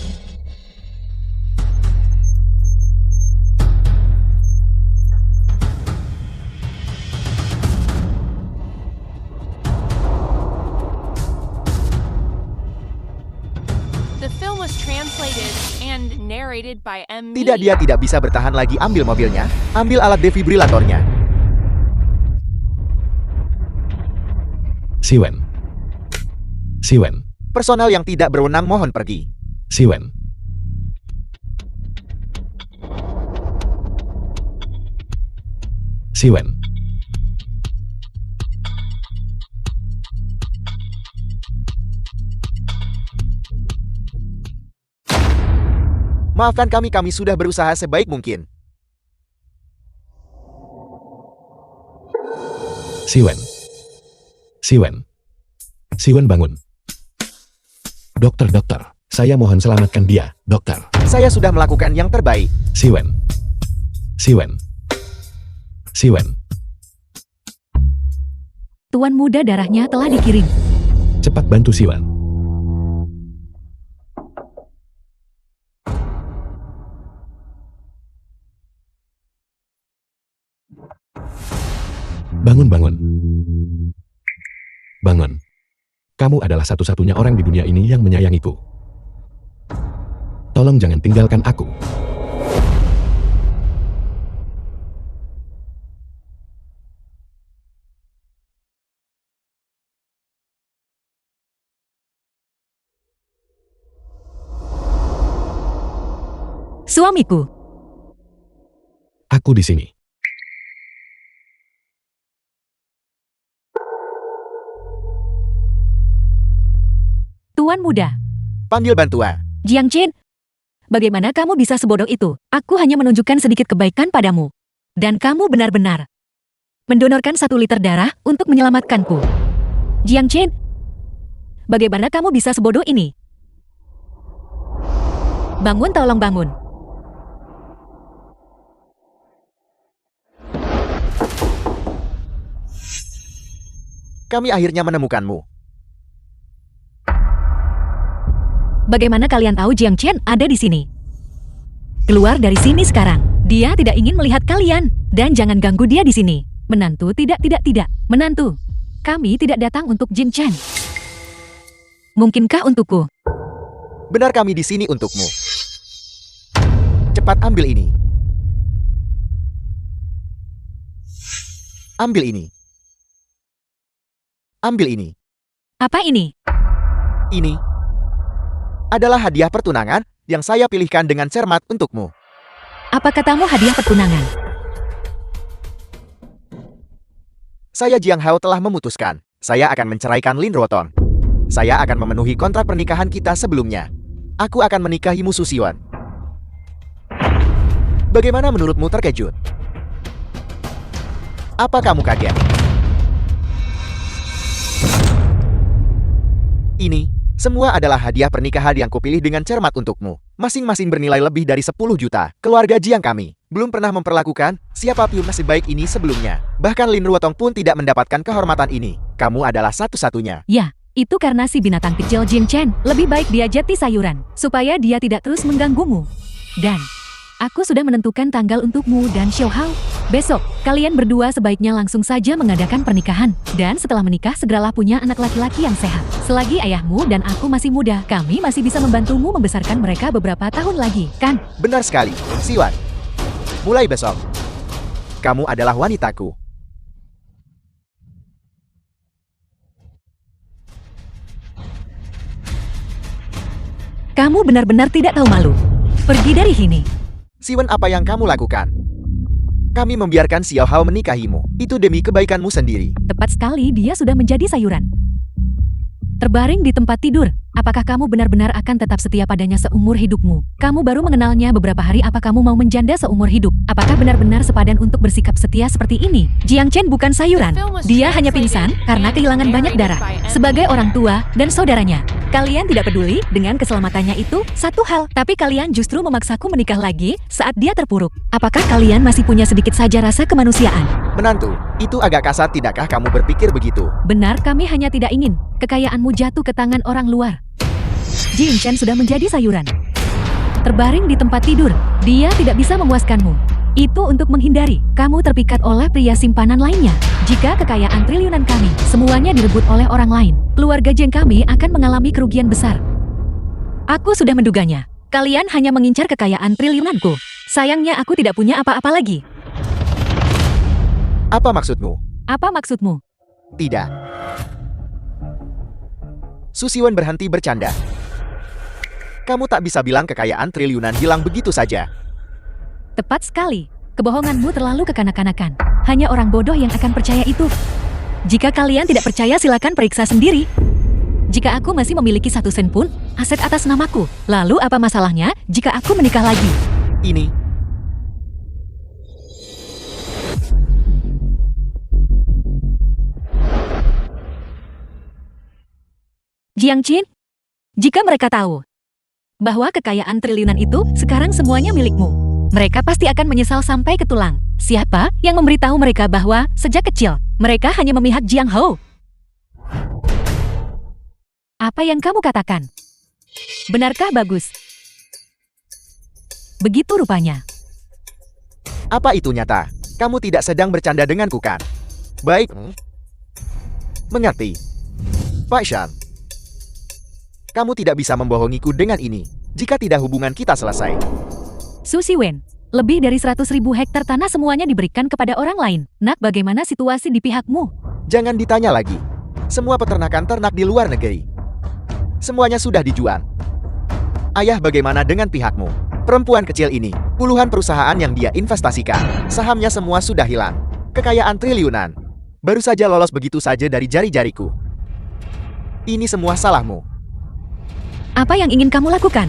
D: The film was translated and narrated by M.
E: Tidak, dia tidak bisa bertahan lagi. Ambil mobilnya. Ambil alat defibrilatornya.
A: Siwen. Siwen.
E: Personal yang tidak berwenang mohon pergi.
A: Siwen. Siwen.
E: Maafkan kami sudah berusaha sebaik mungkin.
A: Siwen. Siwen. Siwen bangun. Dokter, saya mohon selamatkan dia, dokter.
E: Saya sudah melakukan yang terbaik.
A: Siwen. Siwen. Siwen.
C: Tuan muda darahnya telah dikirim.
A: Cepat bantu Siwen. Bangun. Bangun. Kamu adalah satu-satunya orang di dunia ini yang menyayangiku. Tolong jangan tinggalkan aku.
C: Suamiku.
A: Aku di sini.
C: Tuan muda.
E: Panggil bantuan.
C: Jiang Chen. Bagaimana kamu bisa sebodoh itu? Aku hanya menunjukkan sedikit kebaikan padamu. Dan kamu benar-benar mendonorkan 1 liter darah untuk menyelamatkanku. Jiang Chen. Bagaimana kamu bisa sebodoh ini? Bangun, tolong bangun.
E: Kami akhirnya menemukanmu.
C: Bagaimana kalian tahu Jiang Chen ada di sini? Keluar dari sini sekarang. Dia tidak ingin melihat kalian. Dan jangan ganggu dia di sini. Menantu, tidak. Menantu. Kami tidak datang untuk Jiang Chen. Mungkinkah untukku?
E: Benar, kami di sini untukmu. Cepat ambil ini. Ambil ini. Ambil ini.
C: Apa ini?
E: Ini adalah hadiah pertunangan yang saya pilihkan dengan cermat untukmu.
C: Apa katamu hadiah pertunangan?
E: Saya Jiang Hao telah memutuskan. Saya akan menceraikan Lin Ruotong. Saya akan memenuhi kontrak pernikahan kita sebelumnya. Aku akan menikahi Su Siwen. Bagaimana menurutmu, terkejut? Apa kamu kaget? Ini semua adalah hadiah pernikahan yang kupilih dengan cermat untukmu. Masing-masing bernilai lebih dari 10 juta. Keluarga Jiang kami belum pernah memperlakukan siapapun sebaik ini sebelumnya. Bahkan Lin Ruotong pun tidak mendapatkan kehormatan ini. Kamu adalah satu-satunya.
C: Ya, itu karena si binatang kecil Jiang Chen. Lebih baik dia jati sayuran, supaya dia tidak terus mengganggumu. Dan aku sudah menentukan tanggal untukmu dan Xiao Hao. Besok, kalian berdua sebaiknya langsung saja mengadakan pernikahan. Dan setelah menikah, segeralah punya anak laki-laki yang sehat. Selagi ayahmu dan aku masih muda, kami masih bisa membantumu membesarkan mereka beberapa tahun lagi, kan?
E: Benar sekali, Siwan. Mulai besok, kamu adalah wanitaku.
C: Kamu benar-benar tidak tahu malu. Pergi dari sini.
E: Siwen, apa yang kamu lakukan? Kami membiarkan Xiao Hao menikahimu. Itu demi kebaikanmu sendiri.
C: Tepat sekali, dia sudah menjadi sayuran. Terbaring di tempat tidur. Apakah kamu benar-benar akan tetap setia padanya seumur hidupmu? Kamu baru mengenalnya beberapa hari, apa kamu mau menjanda seumur hidup? Apakah benar-benar sepadan untuk bersikap setia seperti ini? Jiang Chen bukan sayuran. Dia hanya pingsan karena kehilangan banyak darah. Sebagai orang tua dan saudaranya, kalian tidak peduli dengan keselamatannya, itu satu hal. Tapi kalian justru memaksaku menikah lagi saat dia terpuruk. Apakah kalian masih punya sedikit saja rasa kemanusiaan?
E: Menantu, itu agak kasar tidakkah kamu berpikir begitu?
C: Benar, kami hanya tidak ingin kekayaanmu jatuh ke tangan orang luar. Jing Chen sudah menjadi sayuran. Terbaring di tempat tidur, dia tidak bisa memuaskanmu. Itu untuk menghindari kamu terpikat oleh pria simpanan lainnya. Jika kekayaan triliunan kami semuanya direbut oleh orang lain, keluarga Jeng kami akan mengalami kerugian besar. Aku sudah menduganya. Kalian hanya mengincar kekayaan triliunanku. Sayangnya aku tidak punya apa-apa lagi.
E: Apa maksudmu?
C: Apa maksudmu?
E: Tidak. Su Siwen berhenti bercanda. Kamu tak bisa bilang kekayaan triliunan hilang begitu saja.
C: Tepat sekali. Kebohonganmu terlalu kekanak-kanakan. Hanya orang bodoh yang akan percaya itu. Jika kalian tidak percaya, silakan periksa sendiri. Jika aku masih memiliki 1 sen pun aset atas namaku, lalu apa masalahnya jika aku menikah lagi?
E: Ini.
C: Jiang Qin, jika mereka tahu bahwa kekayaan triliunan itu sekarang semuanya milikmu, mereka pasti akan menyesal sampai ke tulang. Siapa yang memberitahu mereka bahwa sejak kecil mereka hanya memihak Jiang Hou? Apa yang kamu katakan? Benarkah bagus? Begitu rupanya.
E: Apa itu nyata? Kamu tidak sedang bercanda denganku kan? Baik. Mengerti. Pak Shan. Kamu tidak bisa membohongiku dengan ini. Jika tidak, hubungan kita selesai.
C: Su Siwen, lebih dari 100.000 hektar tanah semuanya diberikan kepada orang lain. Nak, bagaimana situasi di pihakmu?
E: Jangan ditanya lagi. Semua peternakan ternak di luar negeri. Semuanya sudah dijual. Ayah, bagaimana dengan pihakmu? Perempuan kecil ini, puluhan perusahaan yang dia investasikan, sahamnya semua sudah hilang. Kekayaan triliunan. Baru saja lolos begitu saja dari jari-jariku. Ini semua salahmu.
C: Apa yang ingin kamu lakukan?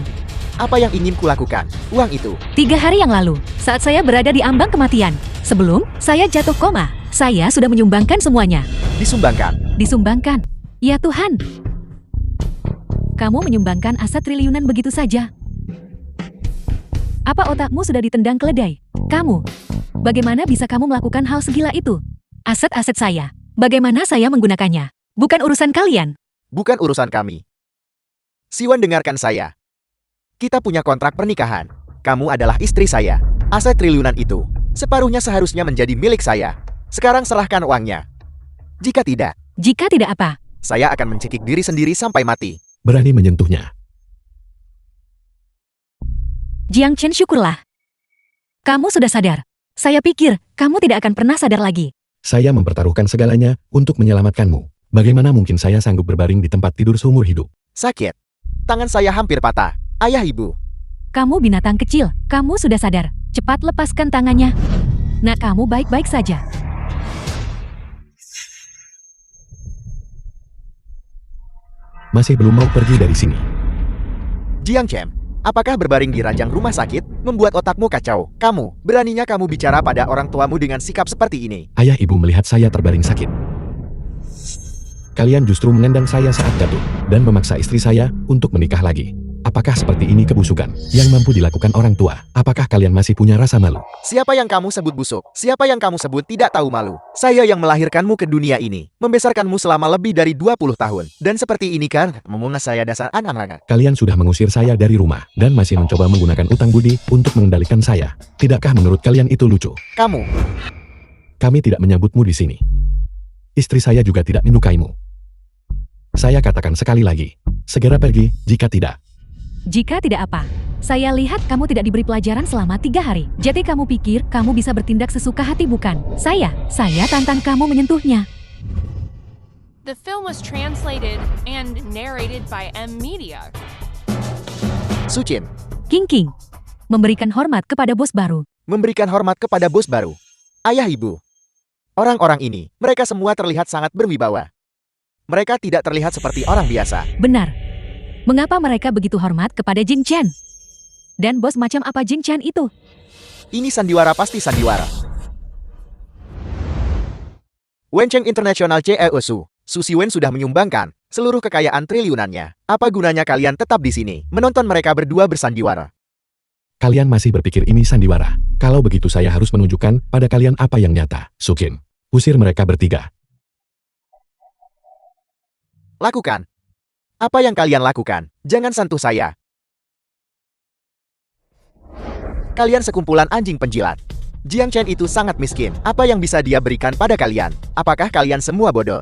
E: Apa yang ingin kulakukan? Uang itu.
C: 3 hari yang lalu, saat saya berada di ambang kematian, sebelum saya jatuh koma, saya sudah menyumbangkan semuanya.
E: Disumbangkan.
C: Disumbangkan. Ya Tuhan. Kamu menyumbangkan aset triliunan begitu saja. Apa otakmu sudah ditendang keledai? Kamu. Bagaimana bisa kamu melakukan hal segila itu? Aset-aset saya. Bagaimana saya menggunakannya? Bukan urusan kalian.
E: Bukan urusan kami. Siwan, dengarkan saya. Kita punya kontrak pernikahan. Kamu adalah istri saya. Aset triliunan itu, separuhnya seharusnya menjadi milik saya. Sekarang serahkan uangnya. Jika tidak,
C: Jika tidak apa?
E: saya akan mencekik diri sendiri sampai mati.
A: Berani menyentuhnya.
C: Jiang Chen, syukurlah. Kamu sudah sadar. Saya pikir kamu tidak akan pernah sadar lagi.
A: Saya mempertaruhkan segalanya untuk menyelamatkanmu. Bagaimana mungkin saya sanggup berbaring di tempat tidur seumur hidup?
E: Sakit. Tangan saya hampir patah. Ayah, ibu.
C: Kamu binatang kecil. Kamu sudah sadar. Cepat lepaskan tangannya. Nak, kamu baik-baik saja.
A: Masih belum mau pergi dari sini.
E: Jiang Chen, apakah berbaring di ranjang rumah sakit membuat otakmu kacau? Kamu, beraninya kamu bicara pada orang tuamu dengan sikap seperti ini?
A: Ayah ibu melihat saya terbaring sakit. Kalian justru menendang saya saat jatuh dan memaksa istri saya untuk menikah lagi. Apakah seperti ini kebusukan yang mampu dilakukan orang tua? Apakah kalian masih punya rasa malu?
E: Siapa yang kamu sebut busuk? Siapa yang kamu sebut tidak tahu malu? Saya yang melahirkanmu ke dunia ini, membesarkanmu selama lebih dari 20 tahun. Dan seperti ini kan, memungut saya dasar anak-anak.
A: Kalian sudah mengusir saya dari rumah dan masih mencoba menggunakan utang budi untuk mengendalikan saya. Tidakkah menurut kalian itu lucu?
E: Kamu,
A: Kami tidak menyambutmu di sini. Istri saya juga tidak menyukaimu. Saya katakan sekali lagi, segera pergi, jika tidak.
C: Jika tidak apa? Saya lihat kamu tidak diberi pelajaran selama 3 hari. Jadi kamu pikir kamu bisa bertindak sesuka hati, bukan? Saya tantang kamu menyentuhnya.
D: The film was translated and narrated by M Media.
E: Sucin,
C: King, memberikan hormat kepada bos baru.
E: memberikan hormat kepada bos baru. Ayah, ibu. Orang-orang ini, mereka semua terlihat sangat berwibawa. Mereka tidak terlihat seperti orang biasa.
C: Benar. Mengapa mereka begitu hormat kepada Jing Chen? Dan bos macam apa Jing Chen itu?
E: Ini sandiwara pasti sandiwara. Wencheng International CEO Su Siwen sudah menyumbangkan seluruh kekayaan triliunannya. Apa gunanya kalian tetap di sini, menonton mereka berdua bersandiwara?
A: Kalian masih berpikir ini sandiwara. Kalau begitu saya harus menunjukkan pada kalian apa yang nyata. Sukin, usir mereka bertiga.
E: Lakukan. Apa yang kalian lakukan? Jangan sentuh saya. Kalian sekumpulan anjing penjilat. Jiang Chen itu sangat miskin. Apa yang bisa dia berikan pada kalian? Apakah kalian semua bodoh?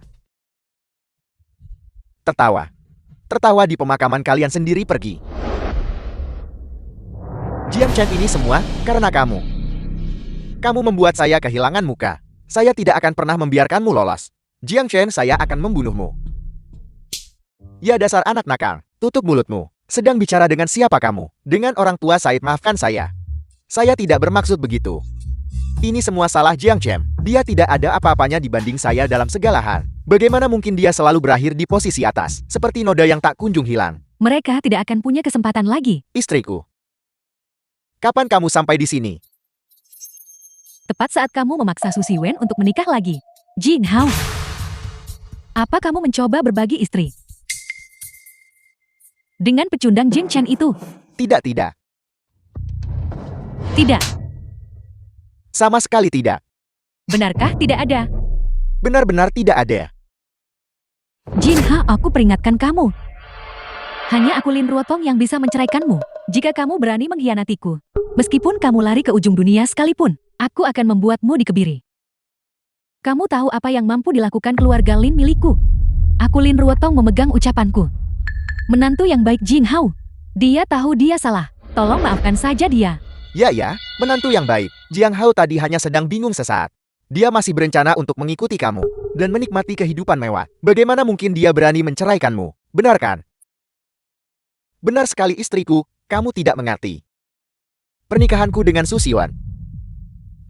E: Tertawa. Tertawa di pemakaman kalian sendiri pergi. Jiang Chen ini semua karena kamu. Kamu membuat saya kehilangan muka. Saya tidak akan pernah membiarkanmu lolos. Jiang Chen, saya akan membunuhmu. Ya dasar anak nakal. Tutup mulutmu. Sedang bicara dengan siapa kamu? Dengan orang tua Said, maafkan saya. Saya tidak bermaksud begitu. Ini semua salah Jiang Chen. Dia tidak ada apa-apanya dibanding saya dalam segala hal. Bagaimana mungkin dia selalu berakhir di posisi atas, seperti noda yang tak kunjung hilang?
C: Mereka tidak akan punya kesempatan lagi.
E: Istriku. Kapan kamu sampai di sini?
C: Tepat saat kamu memaksa Su Siwen untuk menikah lagi. Jing Hao. Apa kamu mencoba berbagi istri? Dengan pecundang Jing Chen itu?
E: Tidak, tidak.
C: Tidak.
E: Sama sekali tidak.
C: Benarkah tidak ada?
E: Benar-benar tidak ada.
C: Jin Ha, aku peringatkan kamu. Hanya aku Lin Ruotong yang bisa menceraikanmu. Jika kamu berani mengkhianatiku, meskipun kamu lari ke ujung dunia sekalipun, aku akan membuatmu dikebiri. Kamu tahu apa yang mampu dilakukan keluarga Lin milikku? Aku Lin Ruotong memegang ucapanku. Menantu yang baik Jing Hao. Dia tahu dia salah. Tolong maafkan saja dia.
E: Ya, menantu yang baik. Jiang Hao tadi hanya sedang bingung sesaat. Dia masih berencana untuk mengikuti kamu dan menikmati kehidupan mewah. Bagaimana mungkin dia berani menceraikanmu? Benar kan? Benar sekali istriku, kamu tidak mengerti. Pernikahanku dengan Su Siwen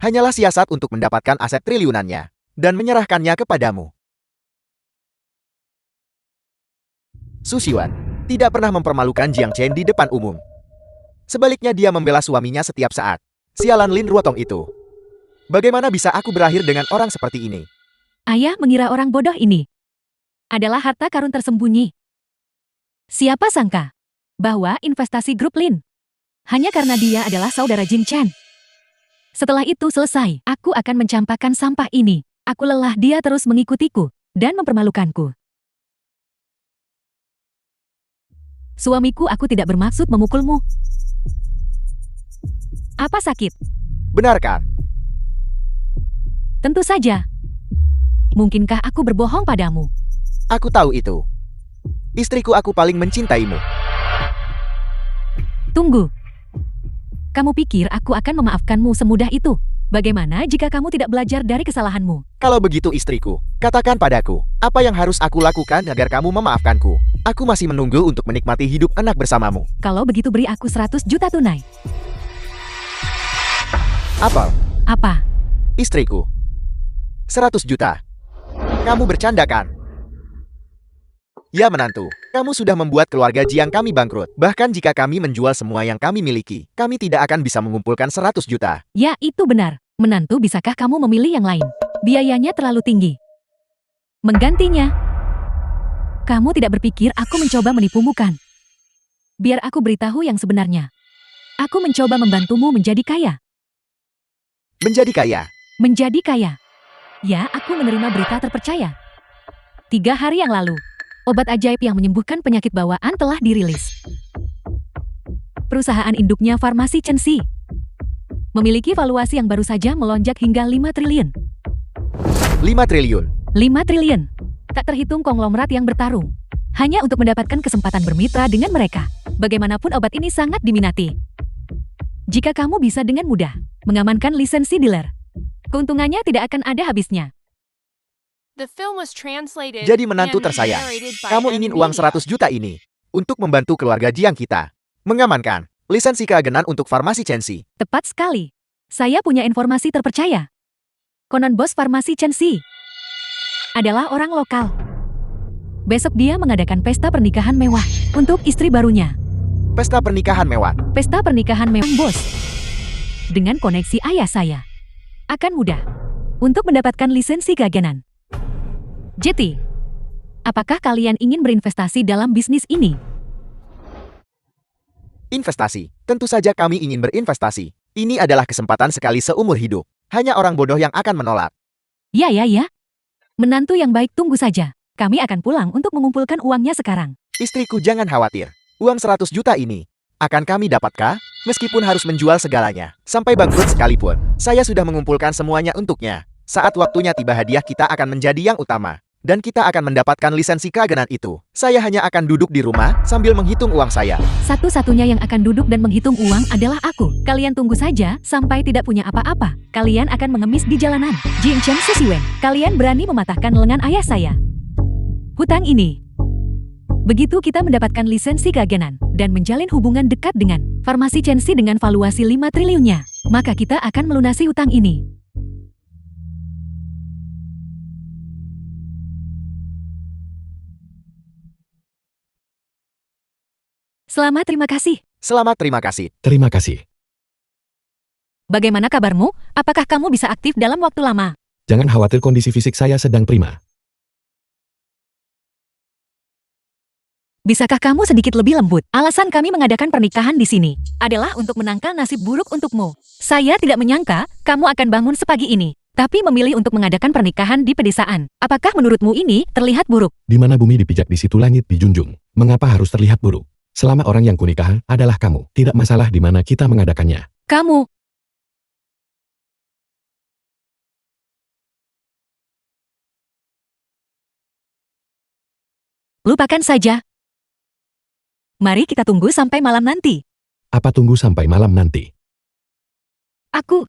E: hanyalah siasat untuk mendapatkan aset triliunannya dan menyerahkannya kepadamu. Su Siwen tidak pernah mempermalukan Jiang Chen di depan umum. Sebaliknya dia membela suaminya setiap saat. Sialan Lin Ruotong itu. Bagaimana bisa aku berakhir dengan orang seperti ini?
C: Ayah mengira orang bodoh ini adalah harta karun tersembunyi. Siapa sangka bahwa investasi grup Lin hanya karena dia adalah saudara Jing Chen. Setelah itu selesai, aku akan mencampakkan sampah ini. Aku lelah dia terus mengikutiku dan mempermalukanku. Suamiku, aku tidak bermaksud memukulmu. Apa sakit?
E: Benarkah?
C: Tentu saja. Mungkinkah aku berbohong padamu?
E: Aku tahu itu. Istriku, aku paling mencintaimu.
C: Tunggu. Kamu pikir aku akan memaafkanmu semudah itu? Bagaimana jika kamu tidak belajar dari kesalahanmu?
E: Kalau begitu istriku, katakan padaku, apa yang harus aku lakukan agar kamu memaafkanku? Aku masih menunggu untuk menikmati hidup enak bersamamu.
C: Kalau begitu beri aku 100 juta tunai.
E: Apa?
C: Apa?
E: Istriku. 100 juta. Kamu bercanda kan? Ya menantu, kamu sudah membuat keluarga Jiang kami bangkrut. Bahkan jika kami menjual semua yang kami miliki, kami tidak akan bisa mengumpulkan 100 juta.
C: Ya, itu benar. Menantu, bisakah kamu memilih yang lain? Biayanya terlalu tinggi. Menggantinya, kamu tidak berpikir aku mencoba menipumu kan? Biar aku beritahu yang sebenarnya. Aku mencoba membantumu menjadi kaya.
E: Menjadi kaya?
C: Menjadi kaya. Ya, aku menerima berita terpercaya. 3 hari yang lalu, obat ajaib yang menyembuhkan penyakit bawaan telah dirilis. Perusahaan induknya Farmasi Chenxi memiliki valuasi yang baru saja melonjak hingga 5 triliun.
E: 5 triliun?
C: 5 triliun. Tak terhitung konglomerat yang bertarung. Hanya untuk mendapatkan kesempatan bermitra dengan mereka. Bagaimanapun obat ini sangat diminati. Jika kamu bisa dengan mudah mengamankan lisensi dealer, keuntungannya tidak akan ada habisnya.
D: The film was translated
E: Jadi menantu
D: and
E: tersayang,
D: narrated by
E: kamu
D: M
E: ingin uang
D: Media.
E: 100 juta ini untuk membantu keluarga Jiang kita mengamankan lisensi keagenan untuk Farmasi Chenxi.
C: Tepat sekali. Saya punya informasi terpercaya. Konon bos Farmasi Chenxi adalah orang lokal. Besok dia mengadakan pesta pernikahan mewah untuk istri barunya.
E: Pesta pernikahan mewah.
C: Pesta pernikahan mewah, bos. Dengan koneksi ayah saya, akan mudah untuk mendapatkan lisensi keagenan. Jetty, apakah kalian ingin berinvestasi dalam bisnis ini?
E: Investasi. Tentu saja kami ingin berinvestasi. Ini adalah kesempatan sekali seumur hidup. Hanya orang bodoh yang akan menolak.
C: Ya. Menantu yang baik, tunggu saja. Kami akan pulang untuk mengumpulkan uangnya sekarang.
E: Istriku, jangan khawatir. Uang 100 juta ini akan kami dapatkah? Meskipun harus menjual segalanya, sampai bangkrut sekalipun, saya sudah mengumpulkan semuanya untuknya. Saat waktunya tiba, hadiah kita akan menjadi yang utama. Dan kita akan mendapatkan lisensi keagenan itu. Saya hanya akan duduk di rumah sambil menghitung uang saya.
C: Satu-satunya yang akan duduk dan menghitung uang adalah aku. Kalian tunggu saja sampai tidak punya apa-apa. Kalian akan mengemis di jalanan. Jing Chen Susiwen, kalian berani mematahkan lengan ayah saya. Hutang ini. Begitu kita mendapatkan lisensi keagenan dan menjalin hubungan dekat dengan farmasi Chenxi dengan valuasi 5 triliunnya, maka kita akan melunasi hutang ini. Selamat, terima kasih.
E: Selamat, terima kasih.
A: Terima kasih.
C: Bagaimana kabarmu? Apakah kamu bisa aktif dalam waktu lama?
A: Jangan khawatir, kondisi fisik saya sedang prima.
C: Bisakah kamu sedikit lebih lembut? Alasan kami mengadakan pernikahan di sini adalah untuk menangkal nasib buruk untukmu. Saya tidak menyangka kamu akan bangun sepagi ini, tapi memilih untuk mengadakan pernikahan di pedesaan. Apakah menurutmu ini terlihat buruk?
A: Di mana bumi dipijak, di situ langit dijunjung. Mengapa harus terlihat buruk? Selama orang yang kunikah adalah kamu, tidak masalah di mana kita mengadakannya.
C: Kamu. Lupakan saja. Mari kita tunggu sampai malam nanti.
A: Apa tunggu sampai malam nanti?
C: Aku.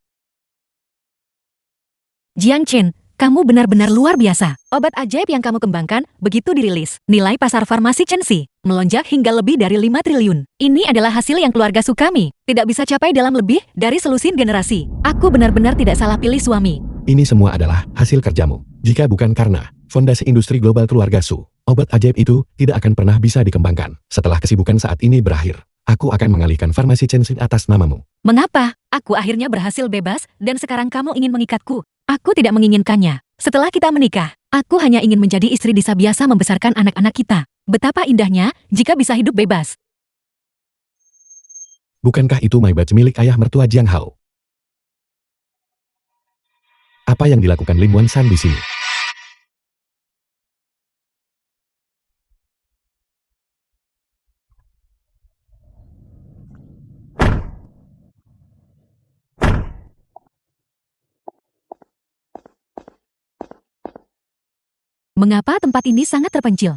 C: Jiang Chen, kamu benar-benar luar biasa. Obat ajaib yang kamu kembangkan begitu dirilis. Nilai pasar farmasi Chenxi melonjak hingga lebih dari 5 triliun. Ini adalah hasil yang keluarga Su kami tidak bisa capai dalam lebih dari selusin generasi. Aku benar-benar tidak salah pilih suami.
A: Ini semua adalah hasil kerjamu. Jika bukan karena fondasi industri global keluarga Su, obat ajaib itu tidak akan pernah bisa dikembangkan. Setelah kesibukan saat ini berakhir, aku akan mengalihkan farmasi Chenxi atas namamu.
C: Mengapa? Aku akhirnya berhasil bebas dan sekarang kamu ingin mengikatku. Aku tidak menginginkannya. Setelah kita menikah, aku hanya ingin menjadi istri desa biasa membesarkan anak-anak kita. Betapa indahnya jika bisa hidup bebas.
A: Bukankah itu Maybach milik ayah mertua Jiang Hao? Apa yang dilakukan Lim Wan San di sini?
C: Mengapa tempat ini sangat terpencil?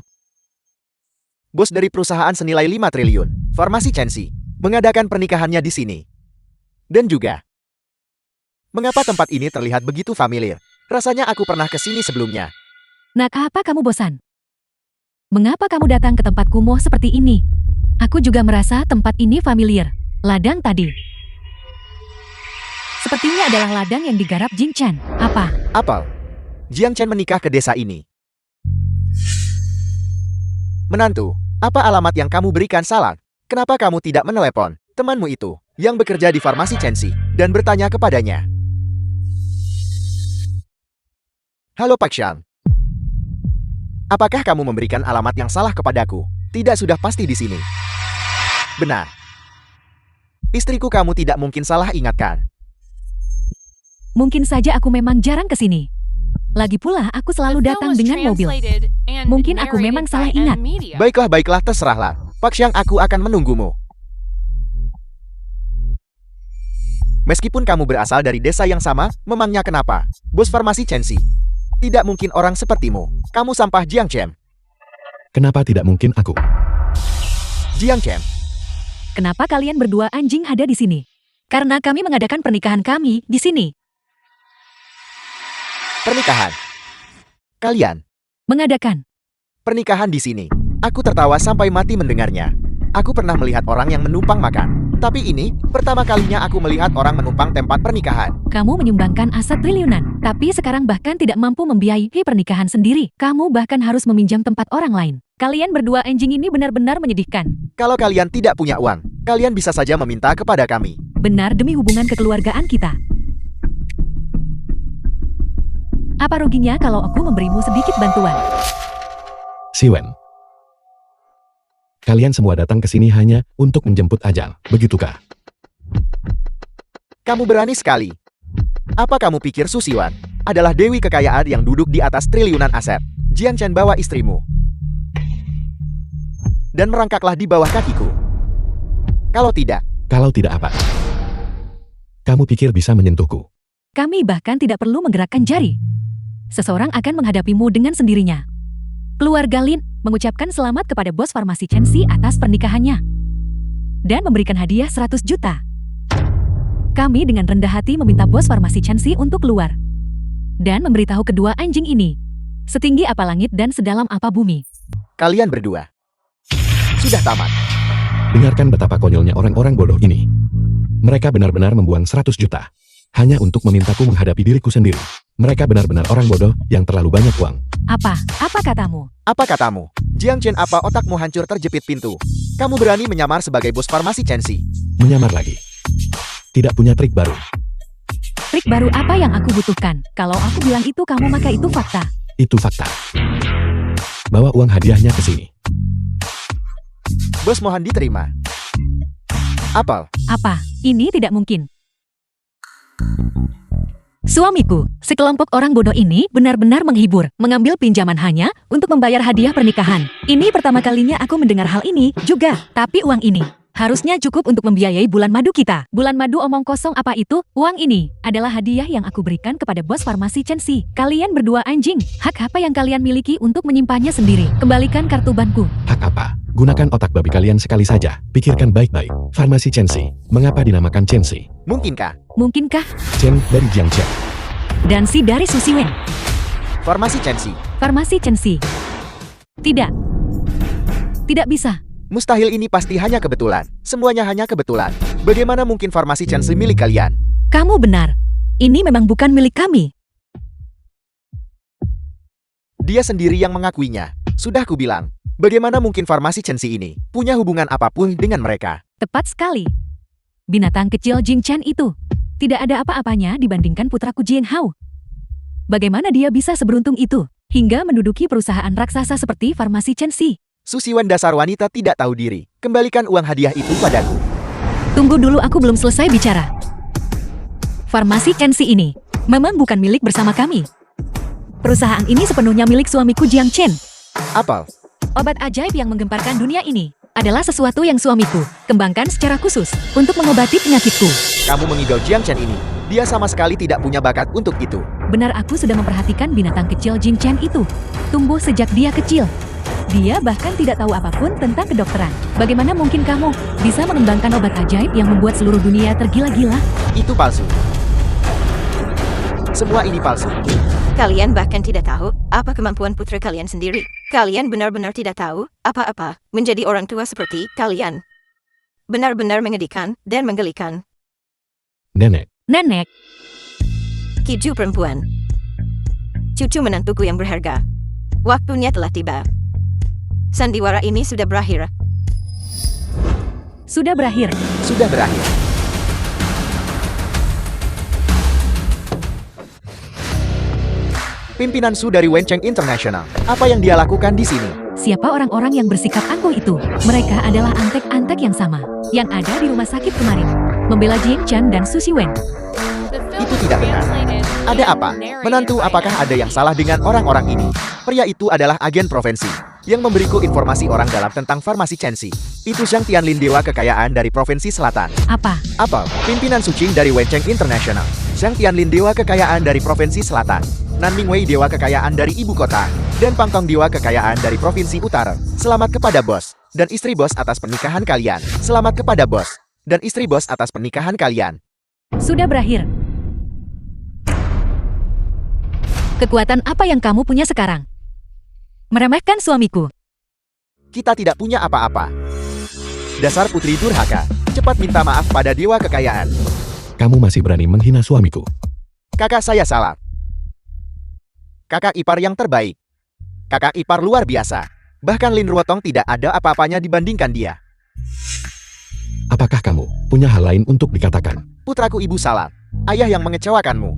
E: Bos dari perusahaan senilai 5 triliun, farmasi Chenxi, mengadakan pernikahannya di sini. Dan juga, mengapa tempat ini terlihat begitu familiar? Rasanya aku pernah ke sini sebelumnya.
C: Nak, apa kamu bosan? Mengapa kamu datang ke tempat kumuh seperti ini? Aku juga merasa tempat ini familiar. Ladang tadi. Sepertinya adalah ladang yang digarap Jing Chen. Apa?
E: Apel, Jiang Chen menikah ke desa ini. Menantu, apa alamat yang kamu berikan salah? Kenapa kamu tidak menelepon temanmu itu yang bekerja di farmasi Chenxi dan bertanya kepadanya? Halo Pak Xiang. Apakah kamu memberikan alamat yang salah kepadaku? Tidak, sudah pasti di sini. Benar. Istriku, kamu tidak mungkin salah ingatkan.
C: Mungkin saja aku memang jarang ke sini. Lagi pula aku selalu datang dengan mobil. Mungkin aku memang salah ingat.
E: Baiklah, terserahlah. Pak Xiang, aku akan menunggumu. Meskipun kamu berasal dari desa yang sama, memangnya kenapa? Bos farmasi Chenxi. Tidak mungkin orang sepertimu. Kamu sampah, Jiang Chen.
A: Kenapa tidak mungkin aku?
E: Jiang Chen.
C: Kenapa kalian berdua anjing ada di sini? Karena kami mengadakan pernikahan kami di sini.
E: Pernikahan. Kalian
C: Mengadakan.
E: pernikahan di sini. Aku tertawa sampai mati mendengarnya. Aku pernah melihat orang yang menumpang makan. Tapi ini, pertama kalinya aku melihat orang menumpang tempat pernikahan.
C: Kamu menyumbangkan aset triliunan, tapi sekarang bahkan tidak mampu membiayai pernikahan sendiri. Kamu bahkan harus meminjam tempat orang lain. Kalian berdua anjing ini benar-benar menyedihkan.
E: Kalau kalian tidak punya uang, kalian bisa saja meminta kepada kami.
C: Benar demi hubungan kekeluargaan kita. Apa ruginya kalau aku memberimu sedikit bantuan?
A: Siwen. Kalian semua datang ke sini hanya untuk menjemput ajal, begitukah?
E: Kamu berani sekali. Apa kamu pikir Su Siwan adalah dewi kekayaan yang duduk di atas triliunan aset? Jiang Chen bawa istrimu dan merangkaklah di bawah kakiku. Kalau tidak
A: apa? Kamu pikir bisa menyentuhku?
C: Kami bahkan tidak perlu menggerakkan jari. Seseorang akan menghadapimu dengan sendirinya. Keluarga Lin mengucapkan selamat kepada bos farmasi Chen Xi atas pernikahannya dan memberikan hadiah 100 juta. Kami dengan rendah hati meminta bos farmasi Chen Xi untuk keluar dan memberitahu kedua anjing ini, setinggi apa langit dan sedalam apa bumi.
E: Kalian berdua sudah tamat.
A: Dengarkan betapa konyolnya orang-orang bodoh ini. Mereka benar-benar membuang 100 juta hanya untuk memintaku menghadapi diriku sendiri. Mereka benar-benar orang bodoh yang terlalu banyak uang.
C: Apa katamu?
E: Apa katamu? Jiang Chen, apa otakmu hancur terjepit pintu? Kamu berani menyamar sebagai bos farmasi Chen Xi?
A: Menyamar lagi. Tidak punya trik baru.
C: Trik baru apa yang aku butuhkan? Kalau aku bilang itu kamu maka itu fakta.
A: Itu fakta. Bawa uang hadiahnya ke sini.
E: Bos mohon diterima. Apel.
C: Apa? Ini tidak mungkin. Suamiku, sekelompok orang bodoh ini benar-benar menghibur, mengambil pinjaman hanya untuk membayar hadiah pernikahan. Ini pertama kalinya aku mendengar hal ini juga, tapi uang ini harusnya cukup untuk membiayai bulan madu kita. Bulan madu omong kosong apa itu? Uang ini adalah hadiah yang aku berikan kepada bos farmasi Chen Xi. Kalian berdua anjing, hak apa yang kalian miliki untuk menyimpannya sendiri? Kembalikan kartu banku.
A: Hak apa? Gunakan otak babi kalian sekali saja. Pikirkan baik-baik. Farmasi Chen Xi. Mengapa dinamakan Chen Xi?
E: Mungkinkah?
C: Mungkinkah?
A: Chen dari Jiang Chen.
C: Dan Si dari Su Siwen.
E: Farmasi Chen Xi.
C: Farmasi Chen Xi. Tidak. Tidak bisa.
E: Mustahil, ini pasti hanya kebetulan. Semuanya hanya kebetulan. Bagaimana mungkin farmasi Chen Xi milik kalian?
C: Kamu benar. Ini memang bukan milik kami.
E: Dia sendiri yang mengakuinya. Sudah kubilang. Bagaimana mungkin farmasi Chen Xi ini punya hubungan apapun dengan mereka?
C: Tepat sekali. Binatang kecil Jing Chen itu tidak ada apa-apanya dibandingkan putraku Jing Hao. Bagaimana dia bisa seberuntung itu hingga menduduki perusahaan raksasa seperti farmasi Chen Xi?
E: Su Siwan, dasar wanita tidak tahu diri. Kembalikan uang hadiah itu padaku.
C: Tunggu dulu, aku belum selesai bicara. Farmasi Chen Xi ini memang bukan milik bersama kami. Perusahaan ini sepenuhnya milik suamiku Jiang Chen.
E: Apel.
C: Obat ajaib yang menggemparkan dunia ini adalah sesuatu yang suamiku kembangkan secara khusus untuk mengobati penyakitku.
E: Kamu mengigau Jiang Chen ini. Dia sama sekali tidak punya bakat untuk itu.
C: Benar, aku sudah memperhatikan binatang kecil Jing Chen itu. Tumbuh sejak dia kecil. Dia bahkan tidak tahu apapun tentang kedokteran. Bagaimana mungkin kamu bisa mengembangkan obat ajaib yang membuat seluruh dunia tergila-gila?
E: Itu palsu. Semua ini palsu.
B: Kalian bahkan tidak tahu apa kemampuan putra kalian sendiri. Kalian benar-benar tidak tahu apa-apa menjadi orang tua seperti kalian. Benar-benar mengedikan dan menggelikan.
A: Nenek.
C: Nenek,
B: Kiju perempuan. Cucu menantuku yang berharga. Waktunya telah tiba. Sandiwara ini sudah berakhir.
C: sudah berakhir.
E: Sudah berakhir. Pimpinan Su dari Wencheng International. Apa yang dia lakukan di sini?
C: Siapa orang-orang yang bersikap angkuh itu? Mereka adalah antek-antek yang sama yang ada di rumah sakit kemarin, membela Jing Chen dan Su Siwen.
D: The film
E: Itu
D: was
E: tidak benar.
D: translated
E: Ada
D: and
E: apa?
D: narrated
E: Menantu,
D: by
E: apakah
D: M.
E: ada yang salah dengan orang-orang ini? Pria itu adalah agen provinsi yang memberiku informasi orang dalam tentang farmasi Chen Xi. Itu Zhang Tianlin, dewa kekayaan dari provinsi selatan.
C: Apa?
E: Apa? Pimpinan Su Qing dari Wencheng International. Zhang Tianlin, dewa kekayaan dari provinsi selatan. Nan Mingwei, dewa kekayaan dari ibu kota. Dan Pang Tong, dewa kekayaan dari provinsi utara. Selamat kepada bos dan istri bos atas pernikahan kalian. Selamat kepada bos dan istri bos atas pernikahan kalian.
C: Sudah berakhir. Kekuatan apa yang kamu punya sekarang? Meremehkan suamiku.
E: Kita tidak punya apa-apa. Dasar putri durhaka. Cepat minta maaf pada dewa kekayaan.
A: Kamu masih berani menghina suamiku.
E: Kakak saya salah. Kakak ipar yang terbaik. Kakak ipar luar biasa. Bahkan Lin Ruotong tidak ada apa-apanya dibandingkan dia.
A: Apakah kamu punya hal lain untuk dikatakan?
E: Putraku, ibu salah. Ayah yang mengecewakanmu.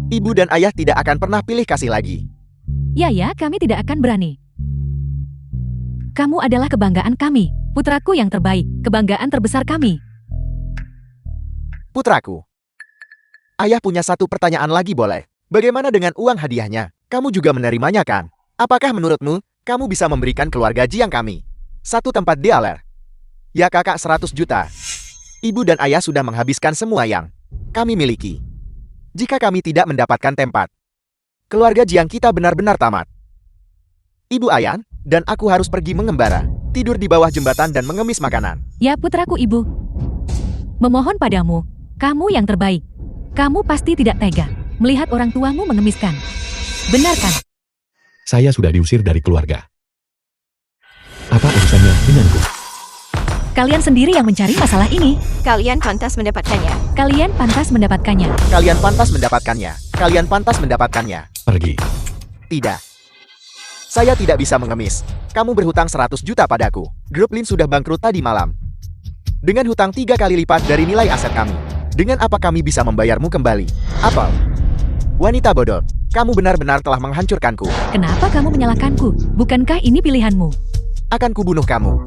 E: Ibu dan ayah tidak akan pernah pilih kasih lagi.
C: Ya, kami tidak akan berani. Kamu adalah kebanggaan kami, putraku yang terbaik, kebanggaan terbesar kami.
E: Putraku. Ayah punya satu pertanyaan lagi boleh? Bagaimana dengan uang hadiahnya? Kamu juga menerimanya kan? Apakah menurutmu, kamu bisa memberikan keluarga Jiang kami satu tempat di Aler? Ya kakak, 100 juta. Ibu dan ayah sudah menghabiskan semua yang kami miliki. Jika kami tidak mendapatkan tempat, keluarga Jiang kita benar-benar tamat. Ibu Ayan dan aku harus pergi mengembara, tidur di bawah jembatan dan mengemis makanan.
C: Ya putraku ibu. Memohon padamu, kamu yang terbaik. Kamu pasti tidak tega melihat orang tuamu mengemiskan. Benar kan?
A: Saya sudah diusir dari keluarga. Apa urusannya denganku?
C: Kalian sendiri yang mencari masalah ini.
B: Kalian pantas mendapatkannya.
C: Kalian pantas mendapatkannya.
E: Kalian pantas mendapatkannya. Kalian pantas mendapatkannya.
A: Pergi.
E: Tidak. Saya tidak bisa mengemis. Kamu berhutang 100 juta padaku. Grup Lin sudah bangkrut tadi malam. Dengan hutang 3 kali lipat dari nilai aset kami. Dengan apa kami bisa membayarmu kembali? Apa? Wanita bodoh, kamu benar-benar telah menghancurkanku.
C: Kenapa kamu menyalahkanku? Bukankah ini pilihanmu?
E: Akan kubunuh kamu.